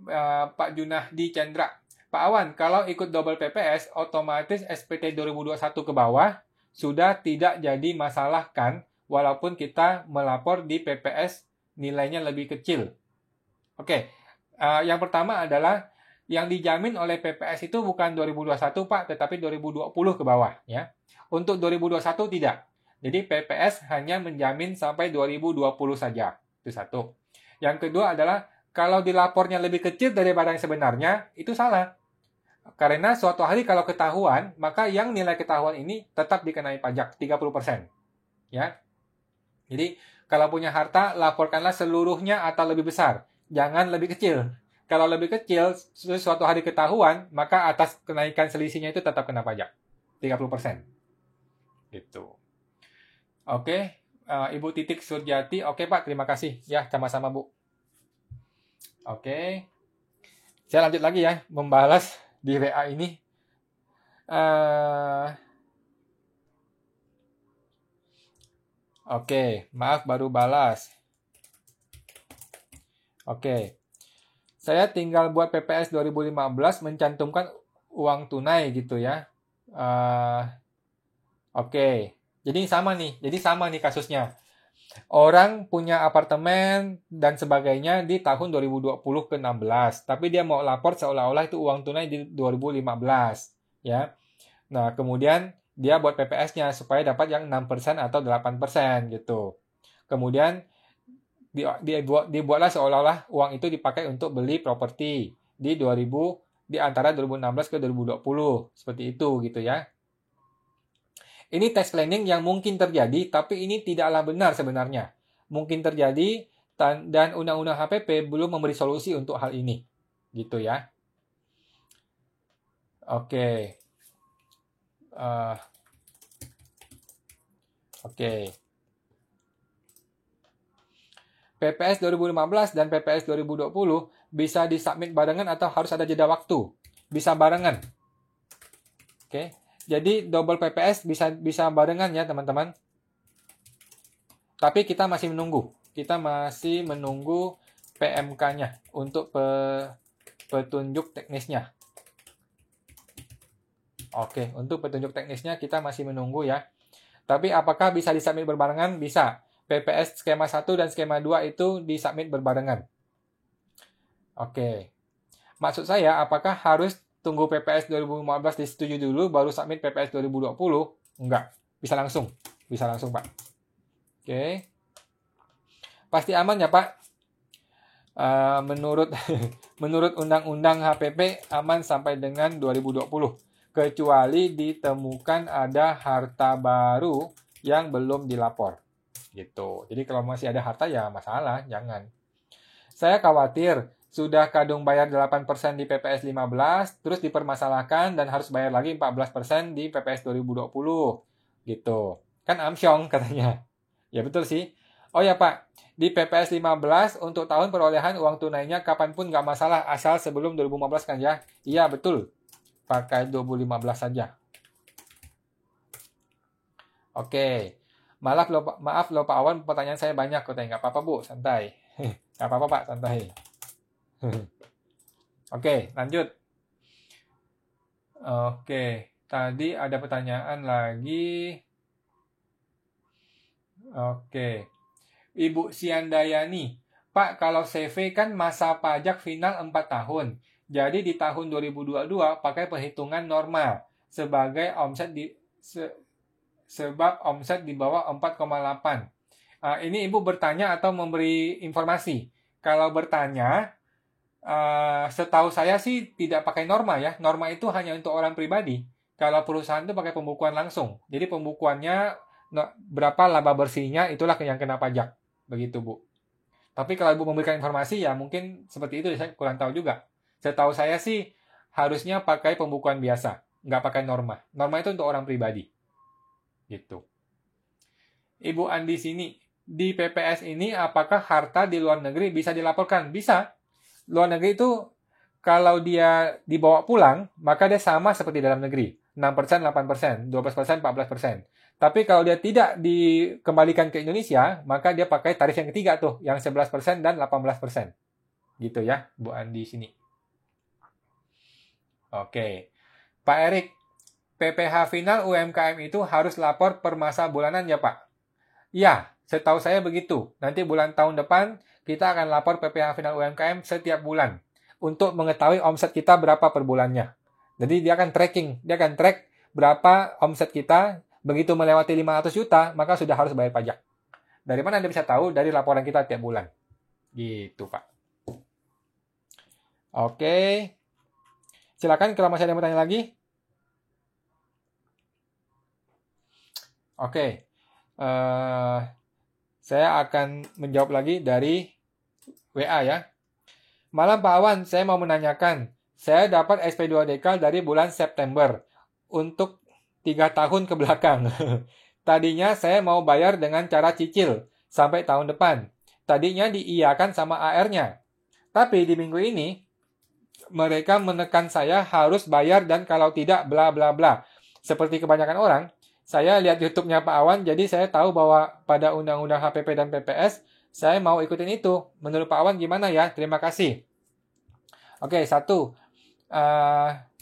Pak Junahdi Chandra. Pak Awan, kalau ikut double PPS, otomatis SPT 2021 ke bawah sudah tidak jadi masalah kan, walaupun kita melapor di PPS nilainya lebih kecil. Oke, yang pertama adalah yang dijamin oleh PPS itu bukan 2021 Pak, tetapi 2020 ke bawah ya. Untuk 2021 tidak. Jadi PPS hanya menjamin sampai 2020 saja. Itu satu. Yang kedua adalah kalau dilapornya lebih kecil daripada yang sebenarnya, itu salah. Karena suatu hari kalau ketahuan, maka yang nilai ketahuan ini tetap dikenai pajak 30%. Ya. Jadi kalau punya harta, laporkanlah seluruhnya atau lebih besar. Jangan lebih kecil. Kalau lebih kecil, suatu hari ketahuan, maka atas kenaikan selisihnya itu tetap kena pajak. 30%. Gitu. Oke, Ibu Titik Surjati. Oke Pak, terima kasih. Ya, sama-sama Bu. Oke. Saya lanjut lagi ya, membalas di WA ini. Oke, maaf baru balas. Oke. Saya tinggal buat PPS 2015 mencantumkan uang tunai gitu ya. Oke. Jadi sama nih kasusnya. Orang punya apartemen dan sebagainya di tahun 2020 ke 16, tapi dia mau lapor seolah-olah itu uang tunai di 2015, ya. Nah, kemudian dia buat PPS-nya supaya dapat yang 6% atau 8% gitu. Kemudian dibuatlah seolah-olah uang itu dipakai untuk beli properti di antara 2016 ke 2020, seperti itu gitu ya. Ini tax planning yang mungkin terjadi, tapi ini tidaklah benar sebenarnya. Mungkin terjadi, dan Undang-Undang HPP belum memberi solusi untuk hal ini. Gitu ya. Oke. Oke. PPS 2015 dan PPS 2020 bisa disubmit barengan atau harus ada jeda waktu? Bisa barengan. Oke. Jadi double PPS bisa barengan ya teman-teman. Tapi kita masih menunggu. Kita masih menunggu PMK-nya untuk petunjuk teknisnya. Oke, untuk petunjuk teknisnya kita masih menunggu ya. Tapi apakah bisa disubmit berbarengan? Bisa. PPS skema 1 dan skema 2 itu disubmit berbarengan. Oke. Maksud saya, apakah harus tunggu PPS 2015 disetujui dulu baru submit PPS 2020? Enggak. Bisa langsung. Bisa langsung, Pak. Oke. Pasti aman ya, Pak? Menurut Undang-Undang HPP aman sampai dengan 2020. Kecuali ditemukan ada harta baru yang belum dilapor. Gitu. Jadi kalau masih ada harta ya masalah, jangan. Saya khawatir sudah kadung bayar 8% di PPS 15, terus dipermasalahkan dan harus bayar lagi 14% di PPS 2020. Gitu. Kan amsyong katanya. Ya betul sih. Oh ya Pak, di PPS 15 untuk tahun perolehan uang tunainya kapanpun nggak masalah, asal sebelum 2015 kan ya? Iya betul. Pakai 2015 saja. Oke. Maaf loh Pak Awan, pertanyaan saya banyak. Katanya nggak apa-apa Bu, santai. Nggak apa-apa Pak, santai. Oke, lanjut. Oke, tadi ada pertanyaan lagi. Oke. Ibu Siandayani, Pak, kalau CV kan masa pajak final 4 tahun. Jadi di tahun 2022 pakai perhitungan normal sebagai omset sebab omset di bawah 4,8. Ini Ibu bertanya atau memberi informasi? Kalau bertanya, setahu saya sih tidak pakai norma ya. Norma itu hanya untuk orang pribadi. Kalau perusahaan itu pakai pembukuan langsung. Jadi pembukuannya berapa laba bersihnya itulah yang kena pajak. Begitu Bu. Tapi kalau Ibu memberikan informasi ya mungkin seperti itu, saya kurang tahu juga. Setahu saya sih harusnya pakai pembukuan biasa, nggak pakai norma. Norma itu untuk orang pribadi. Gitu. Ibu Andi sini, di PPS ini apakah harta di luar negeri bisa dilaporkan? Bisa. Luar negeri itu kalau dia dibawa pulang, maka dia sama seperti dalam negeri. 6%, 8%, 12%, 14%. Tapi kalau dia tidak dikembalikan ke Indonesia, maka dia pakai tarif yang ketiga tuh, yang 11% dan 18%. Gitu ya, Bu Andi sini. Oke. Pak Erik, PPh final UMKM itu harus lapor per masa bulanan ya Pak? Iya, setahu saya begitu. Nanti bulan tahun depan, kita akan lapor PPh final UMKM setiap bulan. Untuk mengetahui omset kita berapa per bulannya. Jadi dia akan track berapa omset kita. Begitu melewati 500 juta, maka sudah harus bayar pajak. Dari mana Anda bisa tahu? Dari laporan kita tiap bulan. Gitu, Pak. Oke. Silakan kalau masih ada yang bertanya lagi. Oke. Saya akan menjawab lagi dari WA ya. Malam Pak Awan, saya mau menanyakan. Saya dapat SP2 Dekal dari bulan September untuk 3 tahun ke belakang. Tadinya saya mau bayar dengan cara cicil sampai tahun depan. Tadinya diiyakan sama AR-nya. Tapi di minggu ini, mereka menekan saya harus bayar dan kalau tidak bla bla bla. Seperti kebanyakan orang, Saya lihat YouTube-nya Pak Awan, jadi saya tahu bahwa pada Undang-Undang HPP dan PPS, saya mau ikutin itu. Menurut Pak Awan gimana ya? Terima kasih. Oke, 1.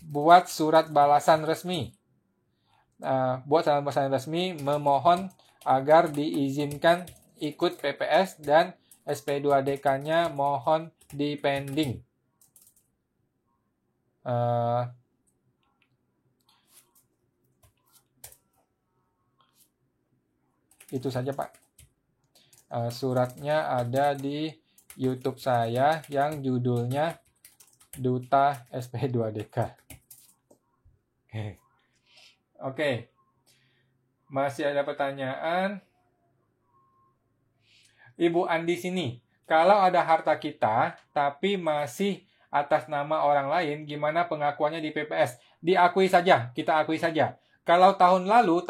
Buat surat balasan resmi. Buat surat balasan resmi memohon agar diizinkan ikut PPS dan SP2DK-nya mohon dipending. Itu saja Pak. Suratnya ada di YouTube saya yang judulnya Duta SP2DK. Oke. Masih ada pertanyaan. Ibu Andi sini. Kalau ada harta kita, tapi masih atas nama orang lain, gimana pengakuannya di PPS? Diakui saja, kita akui saja. Kalau tahun lalu,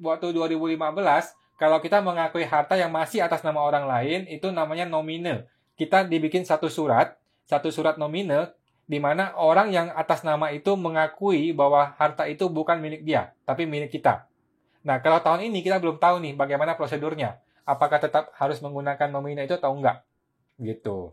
waktu 2015, kalau kita mengakui harta yang masih atas nama orang lain, itu namanya nominal. Kita dibikin satu surat nominal, di mana orang yang atas nama itu mengakui bahwa harta itu bukan milik dia, tapi milik kita. Nah, kalau tahun ini kita belum tahu nih bagaimana prosedurnya. Apakah tetap harus menggunakan nominal itu atau enggak? Gitu.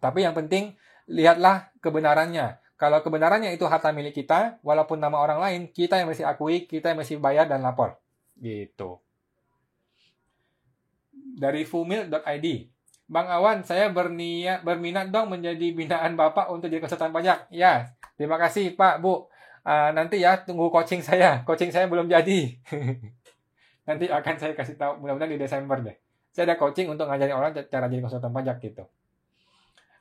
Tapi yang penting, lihatlah kebenarannya. Kalau kebenarannya itu harta milik kita, walaupun nama orang lain, kita yang mesti akui, kita yang mesti bayar dan lapor. Gitu. Dari fumil.id. Bang Awan, saya berminat dong menjadi binaan Bapak untuk jadi konsultan pajak. Ya, terima kasih Pak, Bu. Nanti ya, tunggu coaching saya. Coaching saya belum jadi. Nanti akan saya kasih tahu, mudah-mudahan di Desember deh. Saya ada coaching untuk ngajarin orang cara jadi konsultan pajak gitu.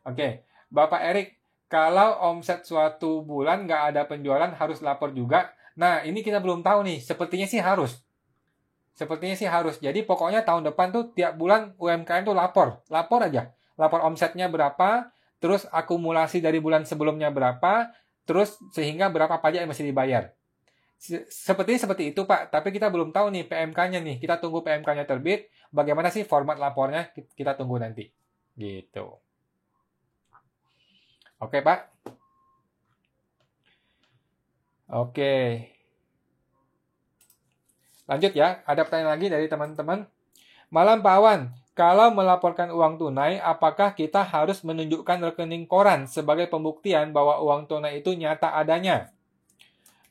Oke, Bapak Erik, kalau omset suatu bulan nggak ada penjualan harus lapor juga. Nah, ini kita belum tahu nih. Sepertinya sih harus. Jadi pokoknya tahun depan tuh tiap bulan UMKM tuh lapor aja. Lapor omsetnya berapa, terus akumulasi dari bulan sebelumnya berapa, terus sehingga berapa pajak yang mesti dibayar. Seperti itu Pak, tapi kita belum tahu nih PMK-nya nih. Kita tunggu PMK-nya terbit. Bagaimana sih format lapornya? Kita tunggu nanti. Gitu. Oke Pak. Oke. Lanjut ya, ada pertanyaan lagi dari teman-teman. Malam Pak Awan, kalau melaporkan uang tunai, apakah kita harus menunjukkan rekening koran sebagai pembuktian bahwa uang tunai itu nyata adanya?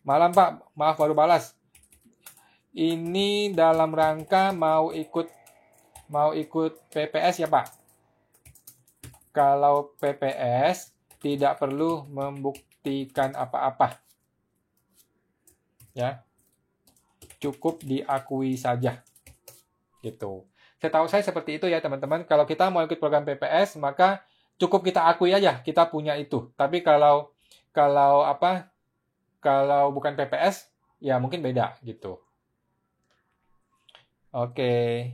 Malam Pak, maaf baru balas. Ini dalam rangka mau ikut PPS ya Pak. Kalau PPS tidak perlu membuktikan apa-apa. Ya. Cukup diakui saja. Gitu. Setahu saya seperti itu ya teman-teman. Kalau kita mau ikut program PPS, maka cukup kita akui aja kita punya itu. Tapi kalau bukan PPS, ya mungkin beda gitu. Oke.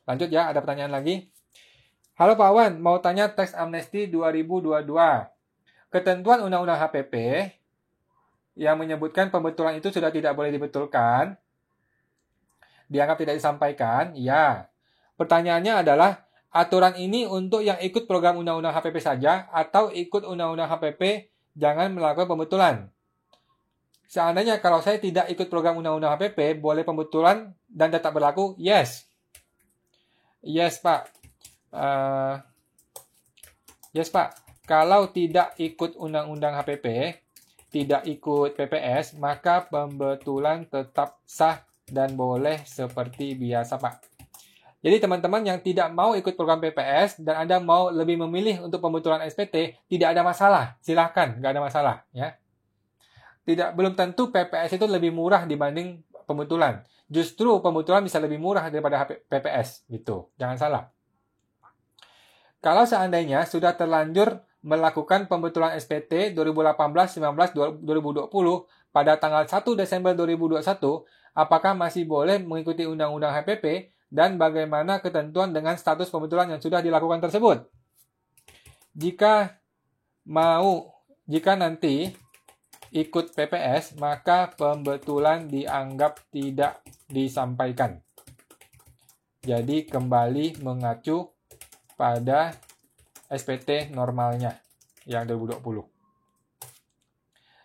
Lanjut ya, ada pertanyaan lagi. Halo Pak Wan, mau tanya teks amnesti 2022. Ketentuan Undang-Undang HPP yang menyebutkan pembetulan itu sudah tidak boleh dibetulkan, dianggap tidak disampaikan, ya. Pertanyaannya adalah, aturan ini untuk yang ikut program Undang-Undang HPP saja atau ikut Undang-Undang HPP jangan melakukan pembetulan. Seandainya kalau saya tidak ikut program Undang-Undang HPP, boleh pembetulan dan tetap berlaku? Yes. Yes, Pak. Yes, Pak. Kalau tidak ikut Undang-Undang HPP, tidak ikut PPS, maka pembetulan tetap sah dan boleh seperti biasa, Pak. Jadi teman-teman yang tidak mau ikut program PPS dan Anda mau lebih memilih untuk pembetulan SPT, tidak ada masalah. Silahkan, nggak ada masalah. Ya. Belum tentu PPS itu lebih murah dibanding pembetulan. Justru pembetulan bisa lebih murah daripada PPS. Gitu. Jangan salah. Kalau seandainya sudah terlanjur melakukan pembetulan SPT 2018, 19, 2020 pada tanggal 1 Desember 2021, apakah masih boleh mengikuti Undang-Undang HPP dan bagaimana ketentuan dengan status pembetulan yang sudah dilakukan tersebut? Jika nanti ikut PPS, maka pembetulan dianggap tidak disampaikan. Jadi kembali mengacu pada SPT normalnya yang 2020.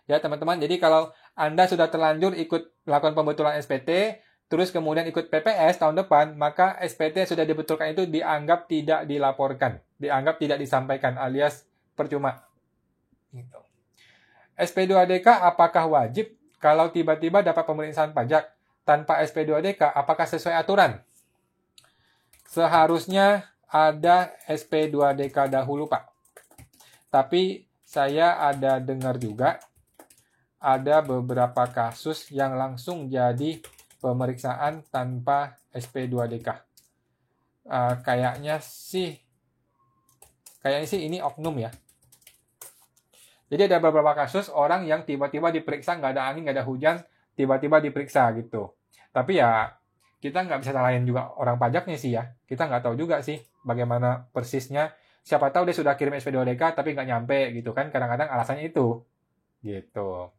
Ya teman-teman, jadi kalau Anda sudah terlanjur ikut melakukan pembetulan SPT, terus kemudian ikut PPS tahun depan, maka SPT yang sudah dibetulkan itu dianggap tidak dilaporkan, dianggap tidak disampaikan alias percuma. Gitu. SP2DK apakah wajib kalau tiba-tiba dapat pemeriksaan pajak tanpa SP2DK? Apakah sesuai aturan? Seharusnya ada SP2DK dahulu, Pak. Tapi saya ada dengar juga ada beberapa kasus yang langsung jadi pemeriksaan tanpa SP2DK. Kayaknya sih ini oknum ya. Jadi ada beberapa kasus orang yang tiba-tiba diperiksa, nggak ada angin, nggak ada hujan, tiba-tiba diperiksa gitu. Tapi ya kita nggak bisa salahin juga orang pajaknya sih ya. Kita nggak tahu juga sih bagaimana persisnya. Siapa tahu dia sudah kirim SP2DK tapi nggak nyampe gitu kan. Kadang-kadang alasannya itu. Gitu.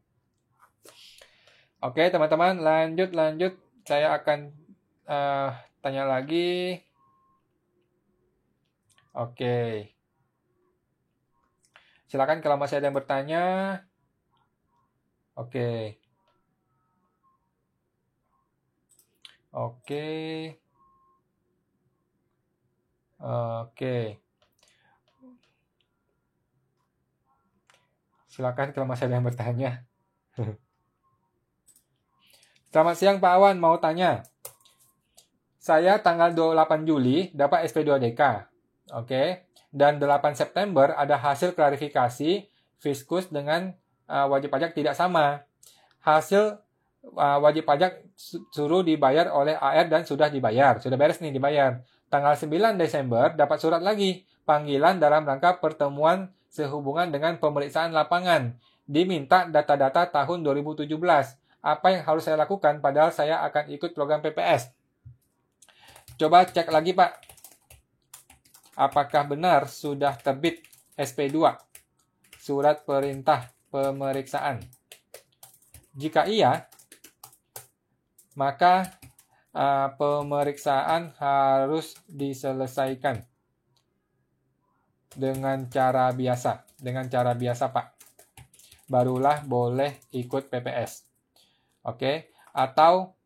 Oke teman-teman, lanjut. Saya akan tanya lagi. Oke. Silakan kalau masih ada yang bertanya. Oke. Silakan kalau masih ada yang bertanya. Selamat siang Pak Awan, mau tanya. Saya tanggal 28 Juli dapat SP2DK. Oke. Dan 8 September ada hasil klarifikasi Fiskus dengan wajib pajak tidak sama. Hasil wajib pajak suruh dibayar oleh AR dan sudah dibayar. Sudah beres nih dibayar. Tanggal 9 Desember dapat surat lagi. Panggilan dalam rangka pertemuan sehubungan dengan pemeriksaan lapangan. Diminta data-data tahun 2017. Apa yang harus saya lakukan padahal saya akan ikut program PPS? Coba cek lagi Pak. Apakah benar sudah terbit SP2? Surat perintah pemeriksaan. Jika iya, maka pemeriksaan harus diselesaikan dengan cara biasa. Dengan cara biasa Pak. Barulah boleh ikut PPS. Oke, atau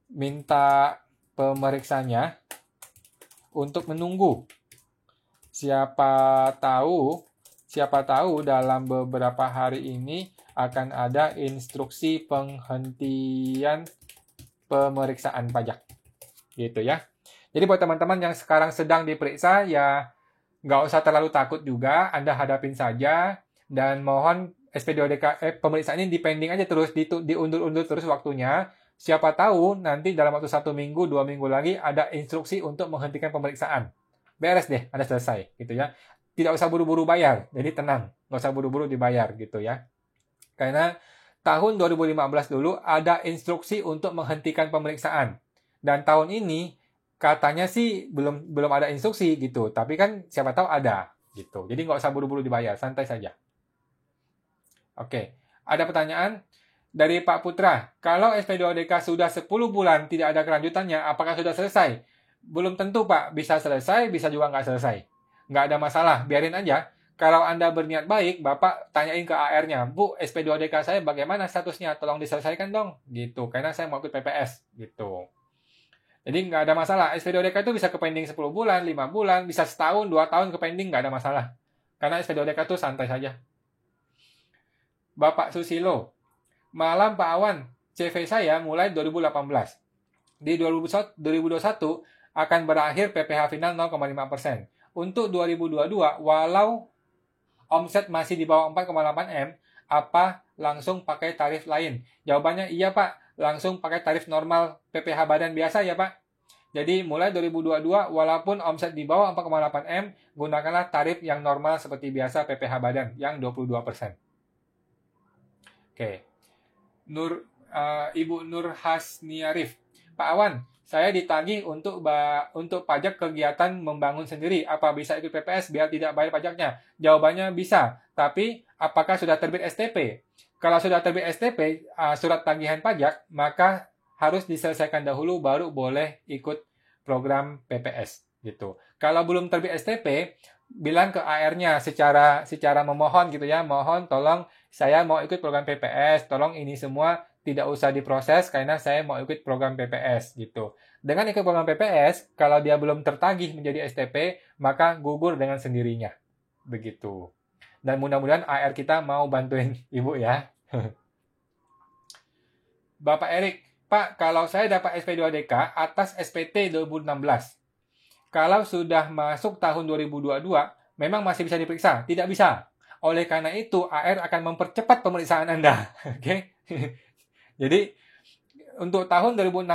minta pemeriksanya untuk menunggu. Siapa tahu dalam beberapa hari ini akan ada instruksi penghentian pemeriksaan pajak. Gitu ya. Jadi buat teman-teman yang sekarang sedang diperiksa, ya nggak usah terlalu takut juga, Anda hadapin saja, dan mohon SP2DK pemeriksaan ini dipending aja terus, diundur-undur terus waktunya. Siapa tahu nanti dalam waktu 1 minggu, 2 minggu lagi ada instruksi untuk menghentikan pemeriksaan. Beres deh, Anda selesai gitu ya. Tidak usah buru-buru bayar, jadi tenang, nggak usah buru-buru dibayar gitu ya. Karena tahun 2015 dulu ada instruksi untuk menghentikan pemeriksaan. Dan tahun ini katanya sih belum ada instruksi gitu, tapi kan siapa tahu ada gitu. Jadi nggak usah buru-buru dibayar, santai saja. Oke, ada pertanyaan dari Pak Putra. Kalau SP2DK sudah 10 bulan tidak ada kelanjutannya, apakah sudah selesai? Belum tentu Pak, bisa selesai, bisa juga nggak selesai. Nggak ada masalah, biarin aja. Kalau Anda berniat baik, Bapak tanyain ke AR-nya, Bu, SP2DK saya bagaimana statusnya? Tolong diselesaikan dong, gitu. Karena saya mau ikut PPS, gitu. Jadi nggak ada masalah. SP2DK itu bisa ke pending 10 bulan, 5 bulan, bisa setahun, 2 tahun ke pending, nggak ada masalah. Karena SP2DK itu santai saja. Bapak Susilo, malam Pak Awan, CV saya mulai 2018. Di 2021 akan berakhir PPh final 0,5%. Untuk 2022, walau omset masih di bawah 4,8 M, apa langsung pakai tarif lain? Jawabannya iya Pak, langsung pakai tarif normal PPh badan biasa ya Pak. Jadi mulai 2022, walaupun omset di bawah 4,8 M, gunakanlah tarif yang normal seperti biasa PPh badan, yang 22%. Oke. Ibu Nur Hasniarif. Pak Awan, saya ditagih untuk pajak kegiatan membangun sendiri. Apa bisa ikut PPS biar tidak bayar pajaknya? Jawabannya bisa. Tapi apakah sudah terbit STP? Kalau sudah terbit STP, surat tagihan pajak, maka harus diselesaikan dahulu baru boleh ikut program PPS. Gitu. Kalau belum terbit STP, bilang ke AR-nya secara memohon gitu ya, mohon tolong saya mau ikut program PPS, tolong ini semua tidak usah diproses karena saya mau ikut program PPS gitu. Dengan ikut program PPS, kalau dia belum tertagih menjadi STP, maka gugur dengan sendirinya. Begitu. Dan mudah-mudahan AR kita mau bantuin Ibu ya. Bapak Erik, Pak, kalau saya dapat SP2DK atas SPT 2016, kalau sudah masuk tahun 2022, memang masih bisa diperiksa? Tidak bisa. Oleh karena itu, AR akan mempercepat pemeriksaan Anda. Oke? Jadi, untuk tahun 2016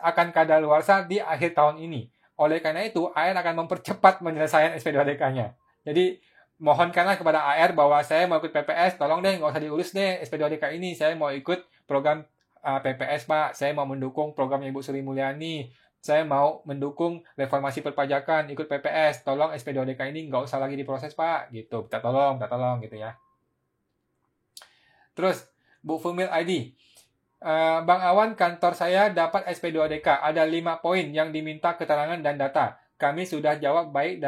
akan kadaluarsa di akhir tahun ini. Oleh karena itu, AR akan mempercepat penyelesaian SP2DK-nya. Jadi, mohonkanlah kepada AR bahwa saya mau ikut PPS, tolong deh, nggak usah diurus deh SP2DK ini. Saya mau ikut program PPS, Pak. Saya mau mendukung programnya Ibu Sri Mulyani. Saya mau mendukung reformasi perpajakan, ikut PPS. Tolong SP2DK ini nggak usah lagi diproses, Pak. Gitu, minta tolong gitu ya. Terus, Bu Fumil ID. Bang Awan, kantor saya dapat SP2DK. Ada 5 poin yang diminta keterangan dan data. Kami sudah jawab baik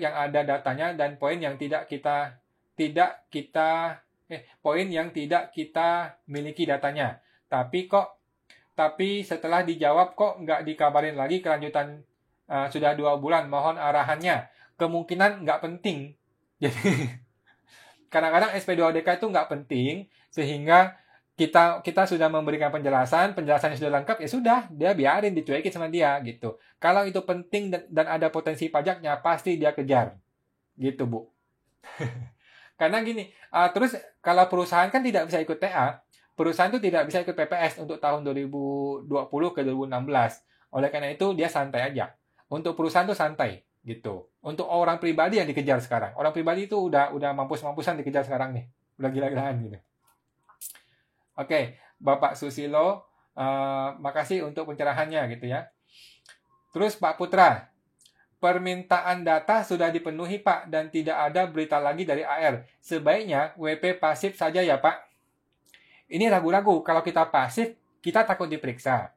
yang ada datanya dan poin yang tidak kita miliki datanya. Tapi setelah dijawab kok nggak dikabarin lagi kelanjutan sudah 2 bulan. Mohon arahannya. Kemungkinan nggak penting. Jadi kadang-kadang SP2DK itu nggak penting sehingga kita sudah memberikan penjelasannya sudah lengkap, ya sudah, dia biarin, dicuekin sama dia, gitu. Kalau itu penting dan ada potensi pajaknya, pasti dia kejar. Gitu, Bu. Karena gini, terus kalau perusahaan kan tidak bisa ikut TA, perusahaan itu tidak bisa ikut PPS untuk tahun 2020 ke 2016. Oleh karena itu, dia santai aja. Untuk perusahaan itu santai, gitu. Untuk orang pribadi yang dikejar sekarang. Orang pribadi itu udah mampus-mampusan dikejar sekarang nih. Udah gila-gilaan gitu. Oke, Bapak Susilo, makasih untuk pencerahannya gitu ya. Terus Pak Putra, permintaan data sudah dipenuhi Pak dan tidak ada berita lagi dari AR. Sebaiknya WP pasif saja ya Pak. Ini ragu-ragu, kalau kita pasif, kita takut diperiksa.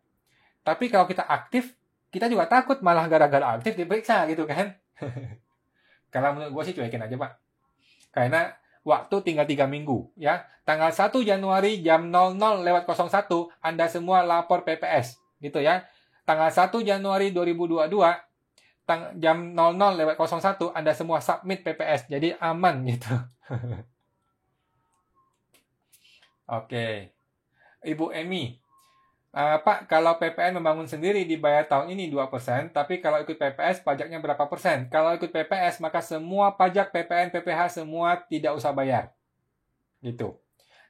Tapi kalau kita aktif, kita juga takut malah gara-gara aktif diperiksa gitu kan. Kalau menurut gue sih cuekin aja Pak. Karena waktu tinggal 3 minggu ya. Tanggal 1 Januari jam 00.01 Anda semua lapor PPS gitu ya. Tanggal 1 Januari 2022 jam 00.01 Anda semua submit PPS. Jadi aman gitu. Oke. Ibu Emi. Pak, kalau PPN membangun sendiri dibayar tahun ini 2%, tapi kalau ikut PPS pajaknya berapa persen? Kalau ikut PPS maka semua pajak PPN, PPH semua tidak usah bayar. Gitu.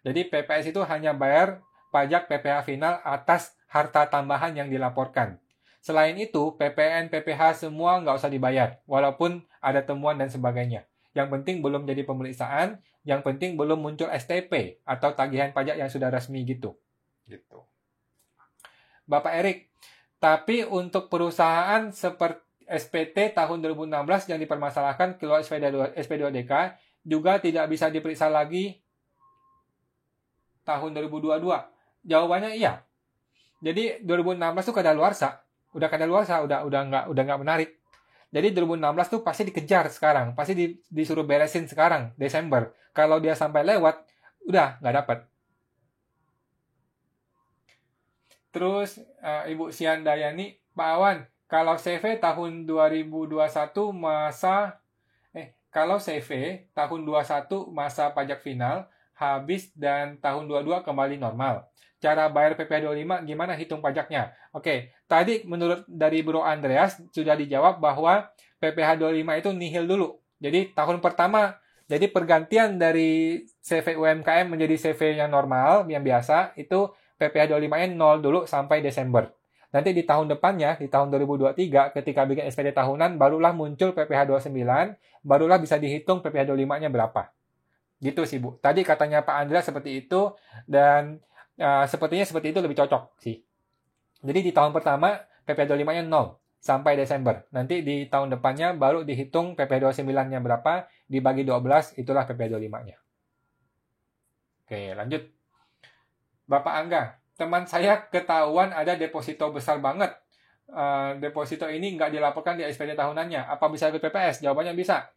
Jadi PPS itu hanya bayar pajak PPH final atas harta tambahan yang dilaporkan. Selain itu, PPN, PPH semua nggak usah dibayar, walaupun ada temuan dan sebagainya. Yang penting belum jadi pemeriksaan, yang penting belum muncul STP atau tagihan pajak yang sudah resmi gitu. Gitu. Bapak Erik, tapi untuk perusahaan seperti SPT tahun 2016 yang dipermasalahkan keluar SP2DK juga tidak bisa diperiksa lagi tahun 2022. Jawabannya iya. Jadi 2016 itu kadaluarsa, udah nggak menarik. Jadi 2016 tuh pasti dikejar sekarang, pasti disuruh beresin sekarang Desember. Kalau dia sampai lewat, udah nggak dapat. Terus Ibu Siandayani, Pak Awan, kalau CV tahun 2021 kalau CV tahun 21 masa pajak final habis dan tahun 22 kembali normal. Cara bayar PPh 25 gimana hitung pajaknya? Oke, tadi menurut dari Bro Andreas sudah dijawab bahwa PPh 25 itu nihil dulu. Jadi tahun pertama, jadi pergantian dari CV UMKM menjadi CV yang normal, yang biasa, itu PPh 25-nya 0 dulu sampai Desember. Nanti di tahun depannya, di tahun 2023, ketika bikin SPD tahunan, barulah muncul PPh 29, barulah bisa dihitung PPh 25-nya berapa. Gitu sih, Bu. Tadi katanya Pak Andra seperti itu, dan sepertinya seperti itu lebih cocok sih. Jadi di tahun pertama, PPh 25-nya 0 sampai Desember. Nanti di tahun depannya baru dihitung PPh 29-nya berapa, dibagi 12, itulah PPh 25-nya. Oke, lanjut. Bapak Angga, teman saya ketahuan ada deposito besar banget. deposito ini nggak dilaporkan di SPD tahunannya. Apa bisa ikut PPS? Jawabannya bisa.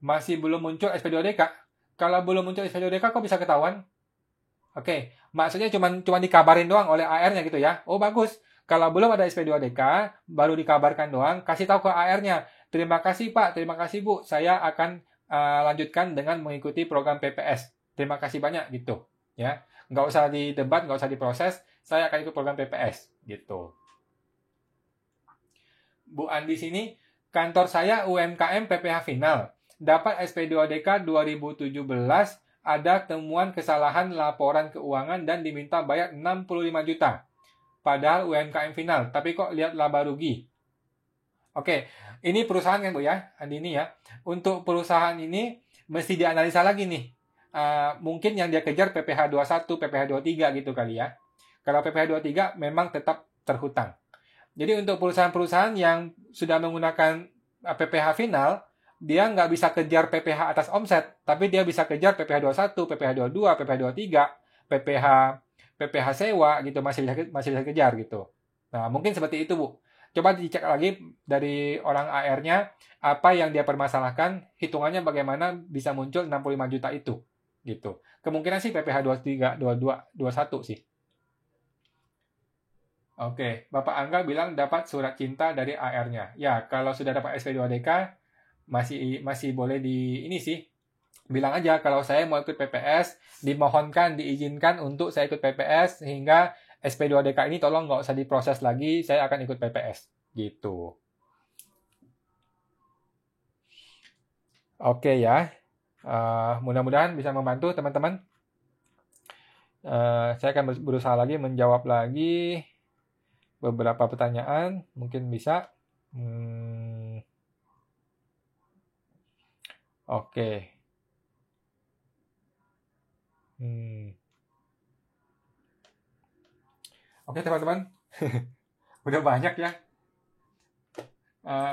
Masih belum muncul SP2DK. Kalau belum muncul SP2DK, kok bisa ketahuan? Oke, maksudnya cuma dikabarin doang oleh AR-nya gitu ya. Oh, bagus. Kalau belum ada SP2DK, baru dikabarkan doang, kasih tahu ke AR-nya. Terima kasih Pak, terima kasih Bu. Saya akan lanjutkan dengan mengikuti program PPS. Terima kasih banyak gitu. Ya, nggak usah didebat, nggak usah diproses. Saya akan ikut program PPS gitu. Bu Andi sini, kantor saya UMKM PPH Final. Dapat SP2DK 2017, ada temuan kesalahan laporan keuangan dan diminta bayar 65 juta. Padahal UMKM Final, tapi kok lihat laba rugi. Oke, ini perusahaan kan Bu ya, Andi ini ya. Untuk perusahaan ini mesti dianalisa lagi nih. Mungkin yang dia kejar PPH 21, PPH 23 gitu kali ya. Kalau PPH 23 memang tetap terhutang. Jadi untuk perusahaan-perusahaan yang sudah menggunakan PPH final, dia nggak bisa kejar PPH atas omset, tapi dia bisa kejar PPH 21, PPH 22, PPH 23, PPH sewa gitu, masih bisa kejar gitu. Nah, mungkin seperti itu, Bu. Coba dicek lagi dari orang AR-nya, apa yang dia permasalahkan, hitungannya bagaimana bisa muncul 65 juta itu. Gitu. Kemungkinan sih PPH 23, 22, 21 sih. Oke, Bapak Angga bilang dapat surat cinta dari AR-nya. Ya, kalau sudah dapat SP2DK, masih boleh ini sih. Bilang aja kalau saya mau ikut PPS, dimohonkan, diizinkan untuk saya ikut PPS, sehingga SP2DK ini tolong nggak usah diproses lagi, saya akan ikut PPS. Gitu. Oke ya, mudah-mudahan bisa membantu teman-teman. Saya akan berusaha lagi menjawab lagi beberapa pertanyaan, mungkin bisa. Oke. Oke teman-teman, udah banyak ya.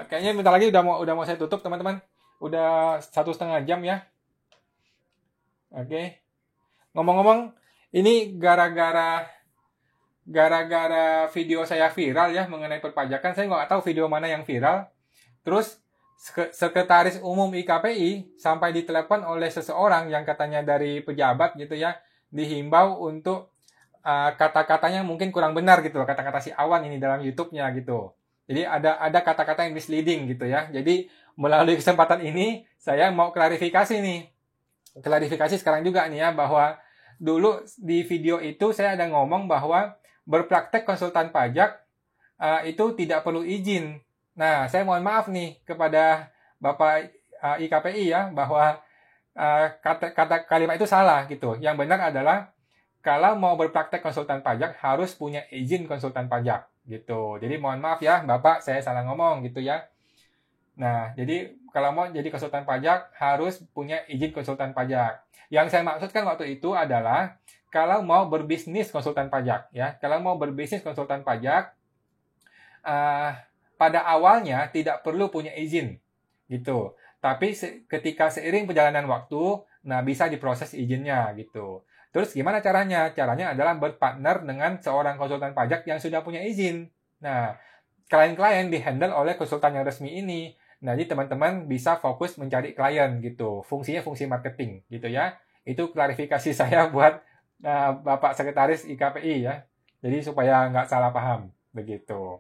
Kayaknya bentar lagi udah mau saya tutup teman-teman. Udah 1,5 jam ya. Oke. Ngomong-ngomong, ini gara-gara video saya viral ya mengenai perpajakan, saya nggak tahu video mana yang viral. Terus Sekretaris Umum IKPI sampai ditelepon oleh seseorang yang katanya dari pejabat gitu ya, dihimbau untuk kata-katanya mungkin kurang benar gitu, kata-kata si Awan ini dalam YouTube-nya gitu. Jadi ada kata-kata yang misleading gitu ya. Jadi melalui kesempatan ini saya mau klarifikasi nih. Klarifikasi sekarang juga nih ya, bahwa dulu di video itu saya ada ngomong bahwa berpraktek konsultan pajak itu tidak perlu izin. Nah, saya mohon maaf nih kepada Bapak IKPI ya, bahwa kata kalimat itu salah gitu. Yang benar adalah kalau mau berpraktek konsultan pajak harus punya izin konsultan pajak gitu. Jadi mohon maaf ya Bapak, saya salah ngomong gitu ya. Nah, jadi kalau mau jadi konsultan pajak harus punya izin konsultan pajak. Yang saya maksudkan waktu itu adalah kalau mau berbisnis konsultan pajak ya. Kalau mau berbisnis konsultan pajak pada awalnya tidak perlu punya izin gitu. Tapi ketika seiring perjalanan waktu, nah bisa diproses izinnya gitu. Terus gimana caranya? Caranya adalah berpartner dengan seorang konsultan pajak yang sudah punya izin. Nah, klien-klien dihandle oleh konsultan yang resmi ini. Nah, jadi teman-teman bisa fokus mencari klien gitu. Fungsinya fungsi marketing gitu ya. Itu klarifikasi saya buat Bapak Sekretaris IKPI ya. Jadi supaya nggak salah paham begitu.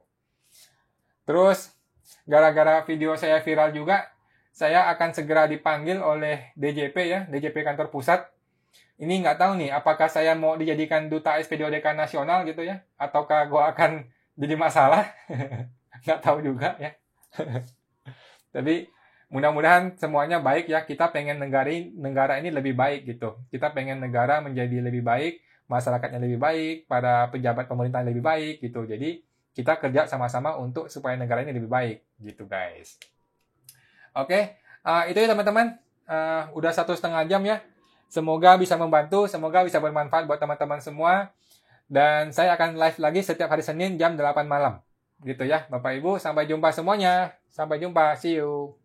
Terus, gara-gara video saya viral juga, saya akan segera dipanggil oleh DJP ya, DJP kantor pusat. Ini nggak tahu nih, apakah saya mau dijadikan duta SP2DK nasional gitu ya, ataukah gue akan jadi masalah? Nggak tahu juga ya. Tapi mudah-mudahan semuanya baik ya. Kita pengen negara ini lebih baik gitu. Kita pengen negara menjadi lebih baik, masyarakatnya lebih baik, para pejabat pemerintahan lebih baik gitu. Jadi kita kerja sama-sama untuk supaya negara ini lebih baik gitu guys. Oke, itu ya teman-teman. Udah 1,5 jam ya. Semoga bisa membantu, semoga bisa bermanfaat buat teman-teman semua. Dan saya akan live lagi setiap hari Senin jam 8 malam. Gitu ya, Bapak Ibu. Sampai jumpa semuanya. Sampai jumpa. See you.